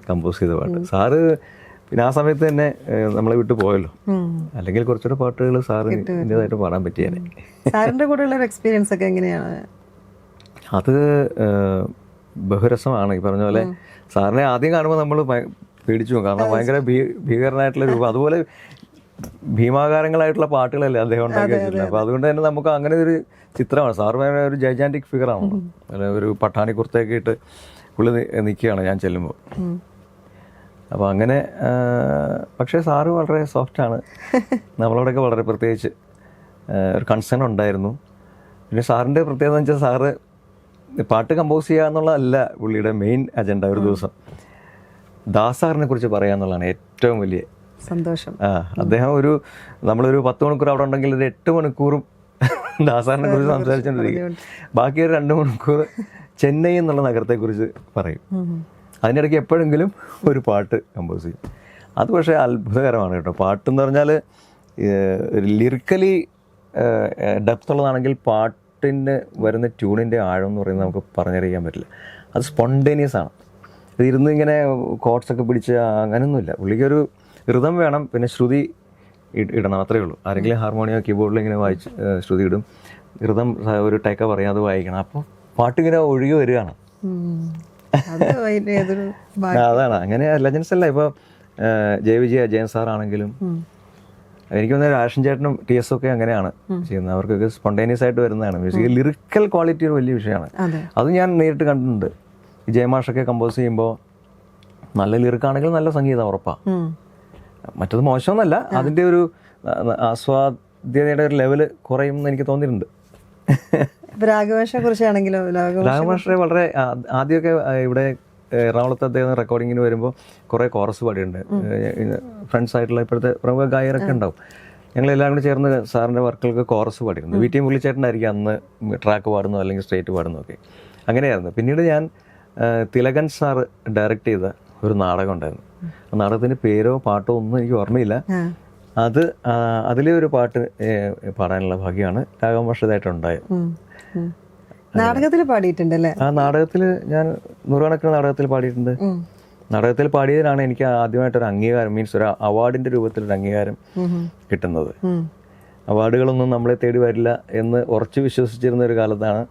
കമ്പോസ് ചെയ്ത പാട്ട്. സാറ് പിന്നെ ആ സമയത്ത് തന്നെ നമ്മളെ വിട്ടു പോയല്ലോ. അല്ലെങ്കിൽ കുറച്ചുകൂടെ പാട്ടുകൾ സാറിൻ്റെതായിട്ട് പാടാൻ പറ്റിയാനെ. സാറിന്റെ കൂടെയുള്ള എക്സ്പീരിയൻസ് ഒക്കെ എങ്ങനെയാണ്? അത് ബഹുരസമാണ്. ഈ പറഞ്ഞ പോലെ സാറിനെ ആദ്യം കാണുമ്പോൾ നമ്മൾ പേടിച്ചു പോകും. കാരണം ഭയങ്കര ഭീകരനായിട്ടുള്ള രൂപം, അതുപോലെ ഭീമാകാരങ്ങളായിട്ടുള്ള പാട്ടുകളല്ലേ അദ്ദേഹം ഉണ്ടാക്കി വെച്ചിട്ടുണ്ട്. അപ്പോൾ അതുകൊണ്ട് തന്നെ നമുക്ക് അങ്ങനെ ഒരു ചിത്രമാണ്. സാറ് ഒരു ജൈജാന്റിക് ഫിഗറാണ്. ഒരു പട്ടാണി കുർത്തയൊക്കെ ഇട്ട് പുള്ളി നിൽക്കുകയാണ് ഞാൻ ചെല്ലുമ്പോൾ. അപ്പോൾ അങ്ങനെ. പക്ഷേ സാറ് വളരെ സോഫ്റ്റാണ്. നമ്മളോടൊക്കെ വളരെ പ്രത്യേകിച്ച് ഒരു കൺസേൺ ഉണ്ടായിരുന്നു. പിന്നെ സാറിൻ്റെ പ്രത്യേകത എന്ന് വെച്ചാൽ സാറ് പാട്ട് കമ്പോസ് ചെയ്യുക എന്നുള്ളതല്ല പുള്ളിയുടെ മെയിൻ അജണ്ട. ഒരു ദിവസം ദാസാറിനെ കുറിച്ച് പറയുക എന്നുള്ളതാണ് ഏറ്റവും വലിയ സന്തോഷം. അദ്ദേഹം നമ്മളൊരു 10 മണിക്കൂർ അവിടെ ഉണ്ടെങ്കിൽ ഒരു 8 മണിക്കൂറും ദാസാറിനെ കുറിച്ച് സംസാരിച്ചുകൊണ്ടിരിക്കും. ബാക്കി ഒരു 2 മണിക്കൂർ ചെന്നൈ എന്നുള്ള നഗരത്തെക്കുറിച്ച് പറയും. അതിനിടയ്ക്ക് എപ്പോഴെങ്കിലും ഒരു പാട്ട് കമ്പോസ് ചെയ്യും. അത് പക്ഷേ അത്ഭുതകരമാണ് കേട്ടോ. പാട്ടെന്ന് പറഞ്ഞാൽ ലിറിക്കലി ഡെപ്ത് ഉള്ളതാണെങ്കിൽ പാട്ടിന് വരുന്ന ട്യൂണിൻ്റെ ആഴം എന്ന് പറയുന്നത് നമുക്ക് പറഞ്ഞറിയിക്കാൻ പറ്റില്ല. അത് സ്പോണ്ടേനിയസ് ആണ്. ഇരുന്ന് ഇങ്ങനെ കോഡ്സൊക്കെ പിടിച്ച് അങ്ങനെയൊന്നുമില്ല. പുള്ളിക്കൊരു ഋതം വേണം, പിന്നെ ശ്രുതി ഇടണം, അത്രയേ ഉള്ളൂ. ആരെങ്കിലും ഹാർമോണിയോ കീബോർഡിൽ ഇങ്ങനെ വായിച്ച് ശ്രുതി ഇടും, ഋതം ഒരു ടേക്ക പറയാതെ വായിക്കണം. അപ്പോൾ പാട്ടിങ്ങനെ ഒഴുകി വരികയാണ്. അതാണ്. അങ്ങനെ ലെജൻസ് അല്ല. ഇപ്പോൾ ജയൻ സാറാണെങ്കിലും എനിക്ക് തോന്നുന്നത് രാഷൻ ചേട്ടനും TS ഒക്കെ അങ്ങനെയാണ് ചെയ്യുന്നത്. അവർക്കൊക്കെ സ്പോണ്ടേനിയസ് ആയിട്ട് വരുന്നതാണ് മ്യൂസിക്. ലിറിക്കൽ ക്വാളിറ്റി ഒരു വലിയ വിഷയമാണ്. അത് ഞാൻ നേരിട്ട് കണ്ടിട്ടുണ്ട്. ഈ ജയമാഷൊക്കെ കമ്പോസ് ചെയ്യുമ്പോൾ നല്ല ലിറിക്കാണെങ്കിൽ നല്ല സംഗീതം ഉറപ്പാണ്. മറ്റത് മോശമൊന്നുമല്ല, അതിൻ്റെ ഒരു ആസ്വാദ്യതയുടെ ഒരു ലെവല് കുറയും എന്ന് എനിക്ക് തോന്നിയിട്ടുണ്ട്. രാഘവേഷനെ കുറിച്ചാണെങ്കിലോ? രാഘവേഷനെ വളരെ ആദ്യമൊക്കെ ഇവിടെ എറണാകുളത്ത് അദ്ദേഹം റെക്കോർഡിങ്ങിന് വരുമ്പോൾ കുറേ കോറസ് പാടിയിട്ടുണ്ട്. ഫ്രണ്ട്സ് ആയിട്ടുള്ള ഇപ്പോഴത്തെ പ്രമുഖ ഗായകരൊക്കെ ഉണ്ടാവും. ഞങ്ങളെല്ലാം കൂടി ചേർന്ന് സാറിൻ്റെ വർക്കുകൾക്ക് കോറസ് പാടിയിരുന്നു. VT മുരളീച്ചേട്ടനായിരിക്കും അന്ന് ട്രാക്ക് പാടുന്നു അല്ലെങ്കിൽ സ്ട്രേറ്റ് പാടുന്നു ഒക്കെ അങ്ങനെയായിരുന്നു. പിന്നീട് ഞാൻ തിലകൻ സാർ ഡയറക്റ്റ് ചെയ്ത ഒരു നാടകം ഉണ്ടായിരുന്നു. നാടകത്തിൻ്റെ പേരോ പാട്ടോ ഒന്നും എനിക്ക് ഓർമ്മയില്ല. അതിലെ ഒരു പാട്ട് പാടാനുള്ള ഭാഗ്യമാണ് രാഗവർഷതായിട്ടുണ്ടായത്. നാടകത്തിൽ പാടിയിട്ടുണ്ടല്ലേ? ആ നാടകത്തിൽ ഞാൻ നൂറുകണക്കിന് നാടകത്തിൽ പാടിയിട്ടുണ്ട്. നാടകത്തിൽ പാടിയതിനാണ് എനിക്ക് ആദ്യമായിട്ടൊരു അംഗീകാരം, മീൻസ് ഒരു അവാർഡിന്റെ രൂപത്തിലൊരു അംഗീകാരം കിട്ടുന്നത്. അവാർഡുകളൊന്നും നമ്മളെ തേടി വരില്ല എന്ന് ഉറച്ചു വിശ്വസിച്ചിരുന്ന ഒരു കാലത്താണ്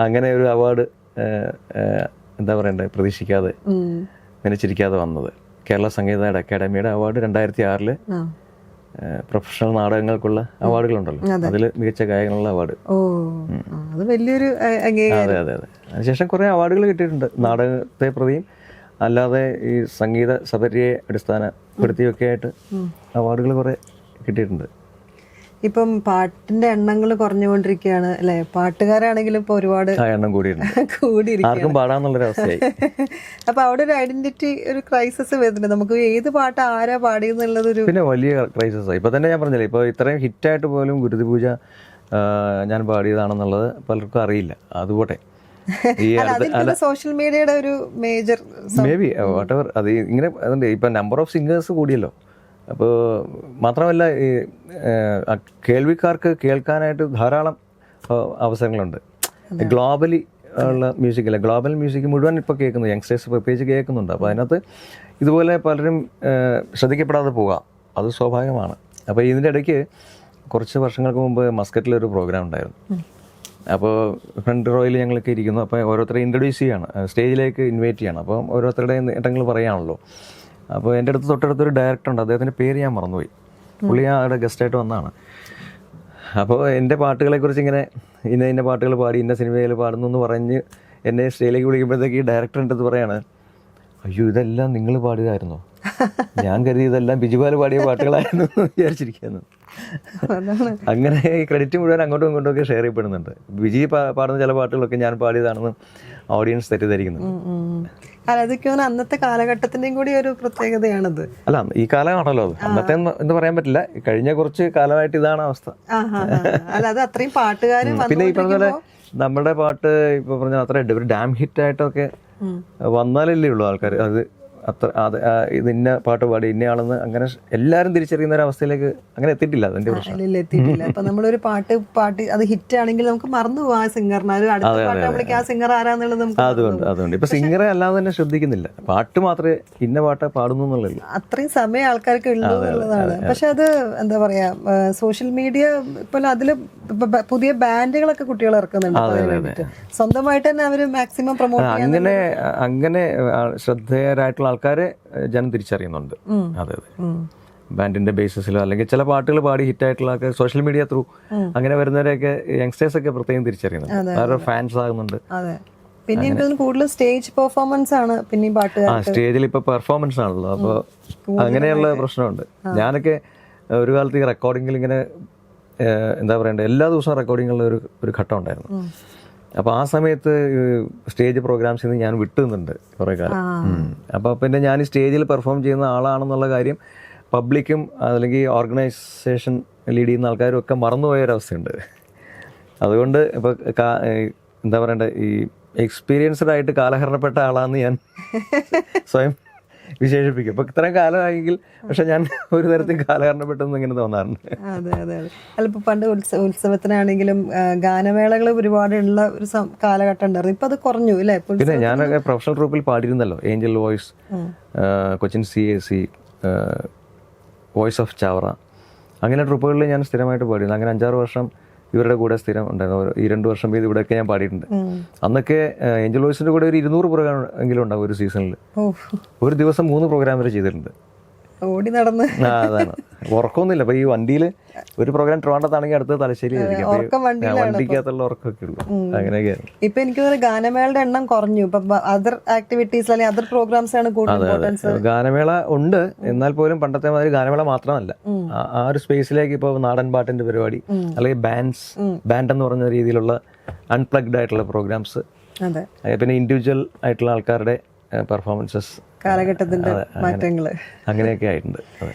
അങ്ങനെ ഒരു അവാർഡ് എന്താ പറയണ്ടേ, പ്രതീക്ഷിക്കാതെ നനച്ചിരിക്കാതെ വന്നത്. കേരള സംഗീത അക്കാദമിയുടെ അവാർഡ് 2006 പ്രൊഫഷണൽ നാടകങ്ങൾക്കുള്ള അവാർഡുകളുണ്ടല്ലോ, അതിൽ മികച്ച ഗായകനുള്ള അവാർഡ്. അത് വലിയൊരു അതെ അതെ അതെ. അതിനുശേഷം കുറെ അവാർഡുകൾ കിട്ടിയിട്ടുണ്ട് നാടകത്തെ പ്രതിയും അല്ലാതെ ഈ സംഗീത സബരിയെ അടിസ്ഥാനപ്പെടുത്തിയൊക്കെ ആയിട്ട് അവാർഡുകൾ കുറെ കിട്ടിയിട്ടുണ്ട്. ഇപ്പം പാട്ടിന്റെ എണ്ണങ്ങൾ കുറഞ്ഞുകൊണ്ടിരിക്കുകയാണ് അല്ലെ? പാട്ടുകാരാണെങ്കിലും ഇപ്പൊ ഒരുപാട് എണ്ണം കൂടിയിരിക്കും, ആർക്കും പാടാന്നുള്ളൊരു അവസ്ഥയായി. അപ്പൊ അവിടെ ഒരു ഐഡന്റിറ്റി, ഒരു ക്രൈസിസ് വരുന്നുണ്ട്. നമുക്ക് ഏത് പാട്ട് ആരാ പാടിയെന്നുള്ളതൊരു പിന്നെ വലിയ ക്രൈസിസ്. ഇപ്പൊ തന്നെ ഞാൻ പറഞ്ഞില്ലേ, ഇപ്പൊ ഇത്രയും ഹിറ്റായിട്ട് പോലും ഗുരുതി പൂജ ഞാൻ പാടിയതാണെന്നുള്ളത് പലർക്കും അറിയില്ല. അതുപോട്ടെ സോഷ്യൽ മീഡിയയുടെ ഒരു major may be what ever. അത് ഇങ്ങനെ ഇപ്പൊ നമ്പർ ഓഫ് സിംഗേഴ്സ് കൂടിയല്ലോ. അപ്പോൾ മാത്രമല്ല ഈ കേൾവിക്കാർക്ക് കേൾക്കാനായിട്ട് ധാരാളം അവസരങ്ങളുണ്ട്. ഗ്ലോബലി ഉള്ള മ്യൂസിക് അല്ല, ഗ്ലോബൽ മ്യൂസിക് മുഴുവൻ ഇപ്പോൾ കേൾക്കുന്നു, യങ്സ്റ്റേഴ്സ് പ്രത്യേകിച്ച് കേൾക്കുന്നുണ്ട്. അപ്പോൾ അതിനകത്ത് ഇതുപോലെ പലരും ശ്രദ്ധിക്കപ്പെടാതെ പോകാം, അത് സ്വാഭാവികമാണ്. അപ്പോൾ ഇതിൻ്റെ ഇടയ്ക്ക് കുറച്ച് വർഷങ്ങൾക്ക് മുമ്പ് മസ്കറ്റിലൊരു പ്രോഗ്രാം ഉണ്ടായിരുന്നു. അപ്പോൾ ഫ്രണ്ട് റോയിൽ ഞങ്ങളൊക്കെ ഇരിക്കുന്നു. അപ്പോൾ ഓരോരുത്തരെ ഇൻട്രൊഡ്യൂസ് ചെയ്യാണ്, സ്റ്റേജിലേക്ക് ഇൻവൈറ്റ് ചെയ്യണം. അപ്പം ഓരോരുത്തരുടെ നേട്ടങ്ങൾ പറയാണല്ലോ. അപ്പോൾ എൻ്റെ അടുത്ത് തൊട്ടടുത്തൊരു ഡയറക്ടർ ഉണ്ട്, അദ്ദേഹത്തിൻ്റെ പേര് ഞാൻ മറന്നുപോയി. പുള്ളി ഞാൻ അവിടെ ഗസ്റ്റായിട്ട് വന്നതാണ്. അപ്പോൾ എൻ്റെ പാട്ടുകളെക്കുറിച്ച് ഇങ്ങനെ ഇന്ന പാട്ടുകൾ പാടി ഇന്ന സിനിമയിൽ പാടുന്നു എന്ന് പറഞ്ഞ് എന്നെ സ്റ്റേജിലേക്ക് വിളിക്കുമ്പോഴത്തേക്ക് ഈ ഡയറക്ടർ എൻ്റെ അടുത്ത് പറയാണ്, അയ്യോ ഇതെല്ലാം നിങ്ങൾ പാടിയതായിരുന്നോ? ഞാൻ കരുതി ഇതെല്ലാം ബിജുപാൽ പാടിയ പാട്ടുകളായിരുന്നു വിചാരിച്ചിരിക്കുന്നു. അങ്ങനെ ഈ ക്രെഡിറ്റ് മുഴുവൻ അങ്ങോട്ടും ഇങ്ങോട്ടും ഒക്കെ ഷെയർ ചെയ്യപ്പെടുന്നുണ്ട്. ബിജി പാടുന്ന ചില പാട്ടുകളൊക്കെ ഞാൻ പാടിയതാണെന്ന് ഓഡിയൻസ് തെറ്റിദ്ധരിക്കുന്നു. അതൊക്കെ അന്നത്തെ കാലഘട്ടത്തിന്റെയും കൂടി ഒരു പ്രത്യേകതയാണത്. അല്ല, ഈ കാലമാണല്ലോ അത്. അന്നത്തെ എന്ന് പറയാൻ പറ്റില്ല, കഴിഞ്ഞ കുറച്ച് കാലമായിട്ട് ഇതാണ് അവസ്ഥ. അല്ലാതെ അത്രയും പാട്ടുകാരും പിന്നെ ഈ പറഞ്ഞ പോലെ നമ്മുടെ പാട്ട് ഇപ്പൊ പറഞ്ഞ അത്ര ഒരു ഡാം ഹിറ്റ് ആയിട്ടൊക്കെ വന്നാലല്ലേ ഉള്ളൂ ആൾക്കാർ അത് അത്ര ഇത് ഇന്ന പാട്ട് പാടി ഇന്നയാളെന്ന് അങ്ങനെ എല്ലാവരും തിരിച്ചറിയുന്ന ഒരു അവസ്ഥയിലേക്ക് അങ്ങനെ എത്തിയിട്ടില്ല. അതിന്റെ പ്രശ്നം എത്തിയിട്ടില്ല. അപ്പൊ നമ്മളൊരു പാട്ട് അത് ഹിറ്റ് ആണെങ്കിൽ നമുക്ക് മറന്നു പോകും ആ സിംഗറിനെ. ആ സിംഗർ ആരാന്നുള്ളത് അതുകൊണ്ട് ഇപ്പൊ സിംഗറെ അല്ലാതെ തന്നെ ശ്രദ്ധിക്കുന്നില്ല, പാട്ട് മാത്രമേ ഇന്ന പാട്ട് പാടുന്നു എന്നുള്ളൂ. അത്രയും സമയം ആൾക്കാർക്ക് ഉള്ളൂ എന്നുള്ളതാണ്. പക്ഷെ അത് എന്താ പറയാ, സോഷ്യൽ മീഡിയ ഇപ്പോൾ അതില് പുതിയ ബാൻഡുകളൊക്കെ കുട്ടികൾ ഇറക്കുന്നുണ്ട്. സ്വന്തമായിട്ട് തന്നെ അവര് മാക്സിമം പ്രൊമോട്ട് അങ്ങനെ ശ്രദ്ധേയരായിട്ടുള്ള ആൾക്കാരെ ജനം തിരിച്ചറിയുന്നുണ്ട്. അതെ അതെ, ബാൻഡിന്റെ ബേസിസിലോ അല്ലെങ്കിൽ ചില പാട്ടുകൾ പാടി ഹിറ്റായിട്ടുള്ള ആൾക്കാർ സോഷ്യൽ മീഡിയ ത്രൂ അങ്ങനെ വരുന്നവരെയൊക്കെ യങ്സ്റ്റേഴ്സ് ഒക്കെ പ്രത്യേകം തിരിച്ചറിയുന്നുണ്ട്, അവരുടെ ഫാൻസ് ആകുന്നുണ്ട്. പിന്നെ കൂടുതൽ സ്റ്റേജ് പെർഫോമൻസ് ആണ്. പിന്നെ സ്റ്റേജിൽ ഇപ്പൊ പെർഫോമൻസ് ആണല്ലോ, അപ്പൊ അങ്ങനെയുള്ള പ്രശ്നമുണ്ട്. ഞാനൊക്കെ ഒരു കാലത്ത് ഈ റെക്കോർഡിങ്ങിൽ ഇങ്ങനെ എന്താ പറയണ്ടേ, എല്ലാ ദിവസവും റെക്കോർഡിങ്ങുള്ള ഒരു ഘട്ടം ഉണ്ടായിരുന്നു. അപ്പോൾ ആ സമയത്ത് സ്റ്റേജ് പ്രോഗ്രാംസിൽ നിന്ന് ഞാൻ വിട്ടു നിന്നുണ്ട് കുറേ കാലം. അപ്പോൾ പിന്നെ ഞാൻ ഈ സ്റ്റേജിൽ പെർഫോം ചെയ്യുന്ന ആളാണെന്നുള്ള കാര്യം പബ്ലിക്കും അല്ലെങ്കിൽ ഓർഗനൈസേഷൻ ലീഡ് ചെയ്യുന്ന ആൾക്കാരും ഒക്കെ മറന്നുപോയൊരവസ്ഥയുണ്ട്. അതുകൊണ്ട് ഇപ്പോൾ എന്താ പറയണ്ടേ, ഈ എക്സ്പീരിയൻസ്ഡ് ആയിട്ട് കാലഹരണപ്പെട്ട ആളാണെന്ന് ഞാൻ സ്വയം വിശേഷിപ്പിക്കും. ഇപ്പൊ ഇത്രയും കാലമായെങ്കിൽ പക്ഷെ ഞാൻ ഒരു തരത്തിൽ കാലഹരണപ്പെട്ടെന്ന് ഇങ്ങനെ തോന്നാറുണ്ട്. അതെ അതെ അതെ. അല്ല, ഇപ്പൊ പണ്ട് ഉത്സവത്തിനാണെങ്കിലും ഗാനമേളകൾ ഒരുപാട് ഉള്ള ഒരു കാലഘട്ടം ഉണ്ടായിരുന്നു. ഇപ്പൊ അത് കുറഞ്ഞു അല്ലേ? പിന്നെ ഞാനൊക്കെ പ്രൊഫഷണൽ ട്രൂപ്പിൽ പാടിയിരുന്നല്ലോ, angel voice, Cochin CAC, voice of Chavara, അങ്ങനെ ട്രൂപ്പുകളിൽ ഞാൻ സ്ഥിരമായിട്ട് പാടിയിരുന്നു. അങ്ങനെ 5-6 വർഷം ഇവരുടെ കൂടെ സ്ഥിരം ഉണ്ടായിരുന്നു. ഈ 2 വർഷം ഇവിടെയൊക്കെ ഞാൻ പാടിയിട്ടുണ്ട്. അന്നൊക്കെ ഏഞ്ചൽ വോയിസിന്റെ കൂടെ ഒരു 200 പ്രോഗ്രാം എങ്കിലും ഉണ്ടാവും ഒരു സീസണിൽ. ഒരു ദിവസം 3 പ്രോഗ്രാം വരെ ചെയ്തിട്ടുണ്ട്. ഓടി നടന്ന് അതാണ്, ഉറക്കമൊന്നുമില്ല. അപ്പൊ ഈ വണ്ടിയിൽ ഒരു പ്രോഗ്രാം ട്രിവാൻഡ്രത്താണെങ്കിൽ അടുത്തത് തലശ്ശേരി വണ്ടിക്കകത്തുള്ള ഉറക്കമൊക്കെ ഉള്ളു. അങ്ങനെയൊക്കെയായിരുന്നു. ഇപ്പൊ എനിക്ക് തോന്നുന്നു ഗാനമേളയുടെ എണ്ണം കുറഞ്ഞു. ഇപ്പൊ അതർ ആക്ടിവിറ്റീസ് അല്ലെങ്കിൽ അതർ പ്രോഗ്രാംസ് ആണ് കൂടുതൽ. ഗാനമേള ഉണ്ട്, എന്നാൽ പോലും പണ്ടത്തെ മാതിരി ഗാനമേള മാത്രമല്ല, ആ ഒരു സ്പേസിലേക്ക് ഇപ്പോൾ നാടൻ പാട്ടിന്റെ പരിപാടി അല്ലെങ്കിൽ ബാൻഡ് എന്ന് പറഞ്ഞ രീതിയിലുള്ള അൺപ്ലഗ്ഡ് ആയിട്ടുള്ള പ്രോഗ്രാംസ്, പിന്നെ ഇൻഡിവിജ്വൽ ആയിട്ടുള്ള ആൾക്കാരുടെ പെർഫോമൻസസ്, കാലഘട്ടത്തിന്റെ മാറ്റങ്ങള് അങ്ങനെയൊക്കെ ആയിട്ടുണ്ട്.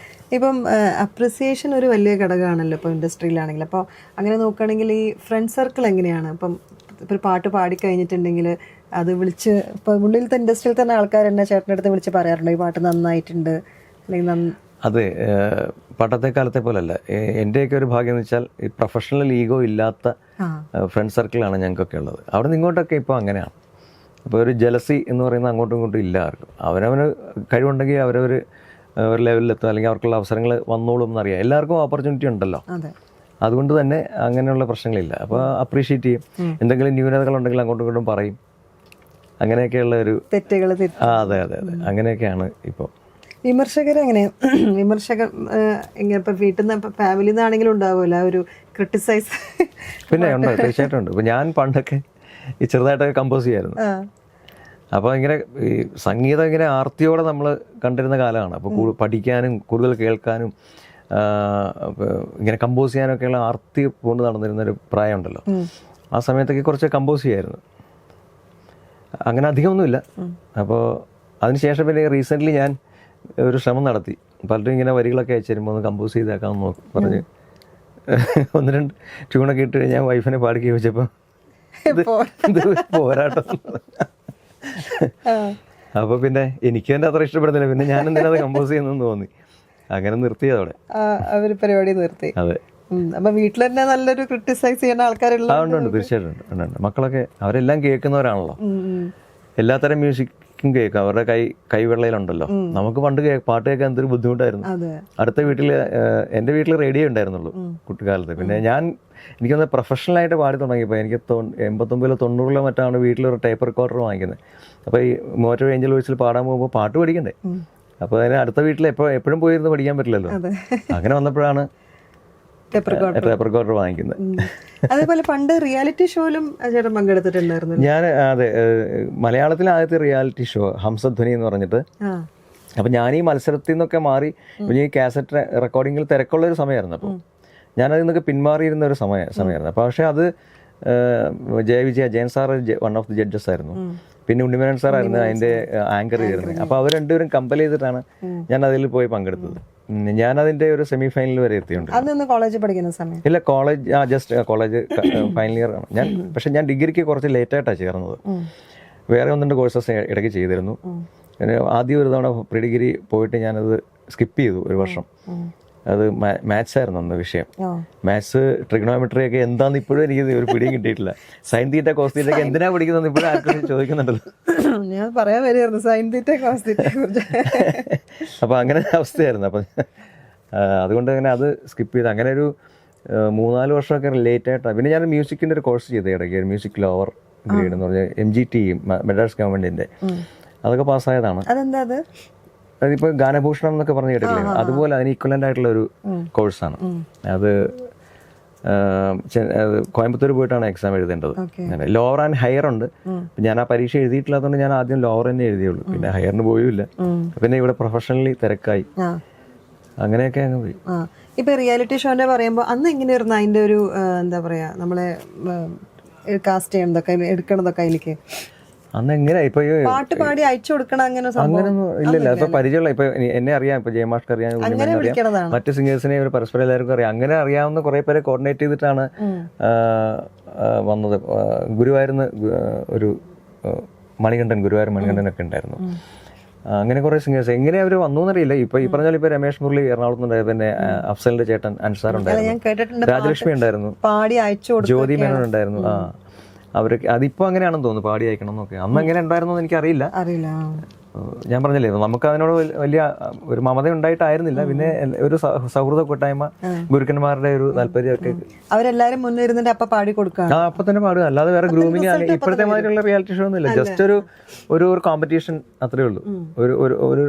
ഇപ്പം അപ്രിസിയേഷൻ ഒരു വലിയ ഘടകമാണല്ലോ ഇപ്പോൾ ഇൻഡസ്ട്രിയിലാണെങ്കിൽ. അപ്പോൾ അങ്ങനെ നോക്കുകയാണെങ്കിൽ ഈ ഫ്രണ്ട് സർക്കിൾ എങ്ങനെയാണ്? അപ്പം ഇപ്പോൾ ഒരു പാട്ട് പാടി കഴിഞ്ഞിട്ടുണ്ടെങ്കിൽ അത് വിളിച്ച് ഇപ്പോൾ ഉള്ളിലത്തെ ഇൻഡസ്ട്രിയിൽ തന്നെ ആൾക്കാർ എന്നെ ചേട്ടൻ്റെ അടുത്ത് വിളിച്ച് പറയാറുണ്ട് ഈ പാട്ട് നന്നായിട്ടുണ്ട് അല്ലെങ്കിൽ അതെ, പണ്ടത്തെ കാലത്തെ പോലല്ല. എൻ്റെയൊക്കെ ഒരു ഭാഗ്യം എന്ന് വെച്ചാൽ ഈ പ്രൊഫഷണൽ ഈഗോ ഇല്ലാത്ത ഫ്രണ്ട് സർക്കിളാണ് ഞങ്ങൾക്കൊക്കെ ഉള്ളത്. അവിടെ നിന്ന് ഇങ്ങോട്ടൊക്കെ ഇപ്പോൾ അങ്ങനെയാണ്. അപ്പോൾ ഒരു ജലസി എന്ന് പറയുന്നത് അങ്ങോട്ടും ഇങ്ങോട്ടും ഇല്ല ആർക്കും. അവനവന് കഴിവുണ്ടെങ്കിൽ അവരവർ ഒരു ലെവലിലെത്തുക, അല്ലെങ്കിൽ അവർക്കുള്ള അവസരങ്ങൾ വന്നോളും എന്നറിയാം. എല്ലാവർക്കും ഓപ്പർച്യൂണിറ്റി ഉണ്ടല്ലോ. അതുകൊണ്ട് തന്നെ അങ്ങനെയുള്ള പ്രശ്നങ്ങളില്ല. അപ്പോൾ അപ്രീഷിയേറ്റ് ചെയ്യും. എന്തെങ്കിലും ന്യൂനതകളുണ്ടെങ്കിൽ അങ്ങോട്ടും ഇങ്ങോട്ടും പറയും. അങ്ങനെയൊക്കെയുള്ള ഒരു തെറ്റുകൾ അതെ അതെ അതെ അങ്ങനെയൊക്കെയാണ് ഇപ്പോൾ. വിമർശകരെങ്ങനെ വിമർശകർ എങ്ങനെ ഇപ്പം വീട്ടിൽ നിന്ന് ഫാമിലിയിൽ നിന്നാണെങ്കിലും ഉണ്ടാവുമല്ലോ ഒരു ക്രിട്ടിസൈസ്? പിന്നെ ഉണ്ട്, തീർച്ചയായിട്ടും ഉണ്ട്. ഇപ്പം ഞാൻ പണ്ടൊക്കെ ഈ ചെറുതായിട്ടൊക്കെ കമ്പോസ് ചെയ്യായിരുന്നു. അപ്പോൾ ഇങ്ങനെ ഈ സംഗീതം ഇങ്ങനെ ആർത്തിയോടെ നമ്മൾ കണ്ടിരുന്ന കാലമാണ്. അപ്പോൾ പഠിക്കാനും കൂടുതൽ കേൾക്കാനും ഇങ്ങനെ കമ്പോസ് ചെയ്യാനൊക്കെയുള്ള ആർത്തി കൊണ്ട് നടന്നിരുന്നൊരു പ്രായമുണ്ടല്ലോ. ആ സമയത്തൊക്കെ കുറച്ച് കമ്പോസ് ചെയ്യായിരുന്നു. അങ്ങനെ അധികമൊന്നുമില്ല. അപ്പോൾ അതിനുശേഷം പിന്നെ റീസെൻ്റ്ലി ഞാൻ ഒരു ശ്രമം നടത്തി. പലരും ഇങ്ങനെ വരികളൊക്കെ അയച്ചു തരുമ്പോൾ ഒന്ന് കമ്പോസ് ചെയ്തേക്കാമെന്ന് പറഞ്ഞ് 1-2 ട്യൂണൊക്കെ ഇട്ട് ഞാൻ വൈഫിനെ പാടി ചോദിച്ചപ്പോൾ ഇത് പോരാട്ടം. അപ്പോൾ പിന്നെ എനിക്ക് തന്നെ അത്ര ഇഷ്ടപ്പെടുന്നില്ല. പിന്നെ ഞാൻ എന്തിനാ കമ്പോസ് ചെയ്യുന്നതെന്ന് തോന്നി. അങ്ങനെ നിർത്തിയതോടെ അവര് പരിപാടി നിർത്തി. അതെ. അപ്പൊ വീട്ടിൽ തന്നെ നല്ലൊരു ക്രിട്ടിസൈസ് ചെയ്യുന്ന ആൾക്കാരുള്ള ഉണ്ട്, തീർച്ചയായിട്ടും ഉണ്ട്. മക്കളൊക്കെ അവരെല്ലാം കേൾക്കുന്നവരാണല്ലോ. എല്ലാത്തരം മ്യൂസിക്കും കേൾക്കും. അവരുടെ കൈവെള്ളയിലുണ്ടല്ലോ. നമുക്ക് പണ്ട് പാട്ട് കേൾക്കാൻ എന്തൊരു ബുദ്ധിമുട്ടായിരുന്നു. അടുത്ത വീട്ടിൽ എൻ്റെ വീട്ടിൽ റേഡിയോ ഉണ്ടായിരുന്നുള്ളൂ കുട്ടിക്കാലത്ത്. പിന്നെ എനിക്കൊന്ന് പ്രൊഫഷണലായിട്ട് പാടി തുടങ്ങിയപ്പോൾ എനിക്ക് 89-ലോ 90-ലോ മറ്റാണ് വീട്ടിലൊരു ടേപ്പ് റെക്കോർഡർ വാങ്ങിക്കുന്നത്. അപ്പോൾ ഈ മോറ്റർ ഏഞ്ചൽ വോയിസിൽ പാടാൻ പോകുമ്പോൾ പാട്ട് പഠിക്കണ്ടേ. അപ്പോൾ അതിന് അടുത്ത വീട്ടിൽ എപ്പോഴും പോയിരുന്ന് പഠിക്കാൻ പറ്റില്ലല്ലോ. അങ്ങനെ വന്നപ്പോഴാണ് ടേപ്പ് റെക്കോർഡർ വാങ്ങിക്കുന്നത്. അതേപോലെ പണ്ട് റിയാലിറ്റി ഷോയിലും ചേട്ടൻ പങ്കെടുത്തിട്ടുണ്ടായിരുന്നു. ഞാൻ അതെ, മലയാളത്തിലെ ആദ്യത്തെ റിയാലിറ്റി ഷോ ഹംസധ്വനി എന്ന് പറഞ്ഞിട്ട്. അപ്പം ഞാൻ ഈ മത്സരത്തിൽ നിന്നൊക്കെ മാറി ഈ കാസറ്റ് റെക്കോർഡിങ്ങിൽ തിരക്കുള്ളൊരു സമയമായിരുന്നു. അപ്പോൾ ഞാനതിൽ നിന്നൊക്കെ പിന്മാറിയിരുന്ന ഒരു സമയമായിരുന്നു. അപ്പോൾ പക്ഷേ അത് Jayan sir one of the judges ആയിരുന്നു. പിന്നെ ഉണ്ണിമേനോൻ സാർ ആയിരുന്നു അതിൻ്റെ ആങ്കർ ചെയ്തിരുന്നത്. അപ്പോൾ അവർ രണ്ടുപേരും കമ്പൽ ചെയ്തിട്ടാണ് ഞാൻ അതിൽ പോയി പങ്കെടുത്തത്. ഞാനതിൻ്റെ ഒരു സെമി ഫൈനൽ വരെ എത്തിയിട്ടുണ്ട്. കോളേജിൽ പഠിക്കുന്ന സമയം ഇല്ല, ജസ്റ്റ് കോളേജ് ഫൈനൽ ഇയർ ആണ് ഞാൻ. പക്ഷെ ഞാൻ ഡിഗ്രിക്ക് കുറച്ച് ലേറ്റായിട്ടാണ് ചേർന്നത്. വേറെ 1-2 കോഴ്സസ് ഇടയ്ക്ക് ചെയ്തിരുന്നു. ആദ്യം ഒരു തവണ പ്രീ ഡിഗ്രി പോയിട്ട് ഞാനത് സ്കിപ്പ് ചെയ്തു ഒരു വർഷം. അത് മാത്സ് ആയിരുന്നു അന്ന് വിഷയം. മാത്സ് ട്രിഗണോമെട്രി ഒക്കെ എന്താന്ന് ഇപ്പോഴും എനിക്ക് ഒരു പിടിയും കിട്ടിയിട്ടില്ല. സൈൻ തീറ്റ കോസ് തീറ്റ ഒക്കെ എന്തിനാ പഠിക്കുന്നത് ഇപ്പോഴും ആർക്കും ചോദിക്കുന്നുണ്ടല്ലോ. ഞാൻ പറയാൻ വരുമായിരുന്നു സൈൻ തീറ്റ കോസ് തീറ്റ. അപ്പോൾ അങ്ങനെ അവസ്ഥയായിരുന്നു. അപ്പം അതുകൊണ്ട് അങ്ങനെ അത് സ്കിപ്പ് ചെയ്ത് അങ്ങനെ ഒരു 3-4 വർഷമൊക്കെ ലേറ്റ് ആയിട്ടാണ്. പിന്നെ ഞാൻ മ്യൂസിക്കിൻ്റെ ഒരു കോഴ്സ് ചെയ്ത് ഇടയ്ക്ക്, മ്യൂസിക് ലോവർ ഗ്രേഡ് എന്ന് പറഞ്ഞാൽ MGT മദ്രാസ് ഗവൺമെൻറ്റിൻ്റെ, അതൊക്കെ പാസ്സായതാണ്. അതെന്താ അത്? അതിപ്പോൾ ഗാനഭൂഷണം എന്നൊക്കെ പറഞ്ഞു കേട്ടില്ലേ, അതുപോലെ അതിന് ഈക്വലൻ്റ് ആയിട്ടുള്ള ഒരു കോഴ്സാണ് അത്. കോയമ്പത്തൂർ പോയിട്ടാണ് എക്സാം എഴുതേണ്ടത്. ലോവർ ആൻഡ് ഹയർ ഉണ്ട്. ഞാൻ ആ പരീക്ഷ എഴുതിയിട്ടില്ലാത്തതുകൊണ്ട് ഞാൻ ആദ്യം ലോവർ തന്നെ എഴുതിയുള്ളൂ. പിന്നെ ഹയറിന് പോയില്ല. പിന്നെ ഇവിടെ പ്രൊഫഷണലി തിരക്കായി. അങ്ങനെയൊക്കെ അങ്ങ് പോയി. ഇപ്പൊ റിയാലിറ്റി ഷോന്റെ പറയുമ്പോൾ അന്ന് എങ്ങനെയായിരുന്നു അതിന്റെ ഒരു എന്താ പറയാ, നമ്മളെ കാസ്റ്റ് ചെയ്യുന്നതൊക്കെ എടുക്കണതൊക്കെ അതിലേക്ക് അന്ന് എങ്ങനെയാ ഇപ്പൊ പാട്ട് പാടി അയച്ചു കൊടുക്കണം അങ്ങനൊന്നും ഇല്ലല്ല. ഇപ്പൊ പരിചയമുള്ള ഇപ്പൊ എന്നെ അറിയാം, ഇപ്പൊ ജയമാഷ്ക്ക് അറിയാം, മറ്റു സിംഗേഴ്സിനെ പരിസരം എല്ലാവർക്കും അറിയാം. അങ്ങനെ അറിയാവുന്ന കുറെ പേരെ കോർഡിനേറ്റ് ചെയ്തിട്ടാണ് വന്നത്. ഗുരുവായൂരിന്ന് ഒരു ഗുരുവായൂർ മണികണ്ഠനൊക്കെ ഉണ്ടായിരുന്നു. അങ്ങനെ കുറെ സിംഗേഴ്സ് എങ്ങനെ അവർ വന്നു എന്നറിയില്ല. ഇപ്പൊ ഈ പറഞ്ഞാൽ ഇപ്പൊ രമേഷ് മുരളി എറണാകുളത്തുണ്ടായിരുന്നു, പിന്നെ അഫ്സലിന്റെ ചേട്ടൻ അൻസാർ ഉണ്ടായിരുന്നു, രാജലക്ഷ്മി ഉണ്ടായിരുന്നു, ജ്യോതി മേനോൻ ഉണ്ടായിരുന്നു. അവർക്ക് അതിപ്പോ അങ്ങനെയാണെന്ന് തോന്നുന്നു, പാടി അയക്കണം എന്നൊക്കെ. അന്ന് എങ്ങനെ ഉണ്ടായിരുന്നു എനിക്കറിയില്ല. ഞാൻ പറഞ്ഞില്ലേ, നമുക്ക് അതിനോട് വലിയ ഒരു മമത ഉണ്ടായിട്ടായിരുന്നില്ല. പിന്നെ ഒരു സൗഹൃദ കൂട്ടായ്മ, ഗുരുക്കന്മാരുടെ ഒരു താല്പര്യമൊക്കെ. അവരെല്ലാരും മുന്നിരുന്നിട്ട് അപ്പൊ പാടി കൊടുക്കുക, അപ്പൊ തന്നെ പാടുക. അല്ലാതെ വേറെ ഗ്രൂമിങ് ഇപ്പോഴത്തെ മാതിരിയുള്ള റിയാലിറ്റി ഷോ ഒന്നും ഇല്ല. ജസ്റ്റ് ഒരു കോമ്പറ്റീഷൻ അത്രേ ഉള്ളൂ. ഒരു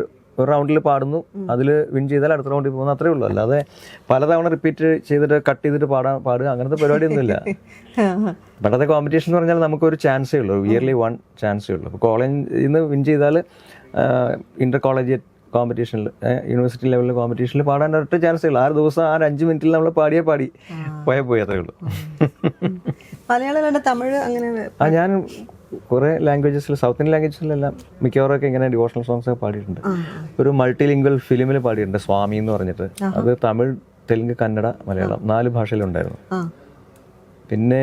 റൗണ്ടിൽ പാടുന്നു, അതിൽ വിൻ ചെയ്താൽ അടുത്ത റൗണ്ടിൽ പോകുന്നു, അത്രേ ഉള്ളൂ. അല്ലാതെ പലതവണ റിപ്പീറ്റ് ചെയ്തിട്ട് കട്ട് ചെയ്തിട്ട് പാടുക അങ്ങനത്തെ പരിപാടിയൊന്നുമില്ല. പണ്ടത്തെ കോമ്പറ്റീഷൻ എന്ന് പറഞ്ഞാൽ നമുക്കൊരു ചാൻസേ ഉള്ളൂ, ഇയർലി 1 ചാൻസേ ഉള്ളൂ. അപ്പോൾ കോളേജിൽ നിന്ന് വിൻ ചെയ്താൽ ഇന്റർ കോളേജ് കോമ്പറ്റീഷനിൽ, യൂണിവേഴ്സിറ്റി ലെവലിൽ കോമ്പറ്റീഷനിൽ പാടാൻ ഒരൊറ്റ ചാൻസേ ഉള്ളൂ. 6 ദിവസം 5 മിനിറ്റിൽ നമ്മൾ പാടി പോയി അത്രേ ഉള്ളൂ. മലയാളം, തമിഴ് അങ്ങനെ ഞാൻ കുറേ ലാംഗ്വേജസിൽ, സൗത്ത് ഇന്ത്യൻ ലാംഗ്വേജസിലെല്ലാം മിക്കവാറൊക്കെ ഇങ്ങനെ ഡിവോഷണൽ സോങ്സ് ഒക്കെ പാടിയിട്ടുണ്ട്. ഒരു മൾട്ടി ലിംഗ്വൽ ഫിലിമിൽ പാടിയിട്ടുണ്ട്, സ്വാമി എന്ന് പറഞ്ഞിട്ട്. അത് തമിഴ്, തെലുങ്ക്, കന്നഡ, മലയാളം 4 ഭാഷയിലുണ്ടായിരുന്നു. പിന്നെ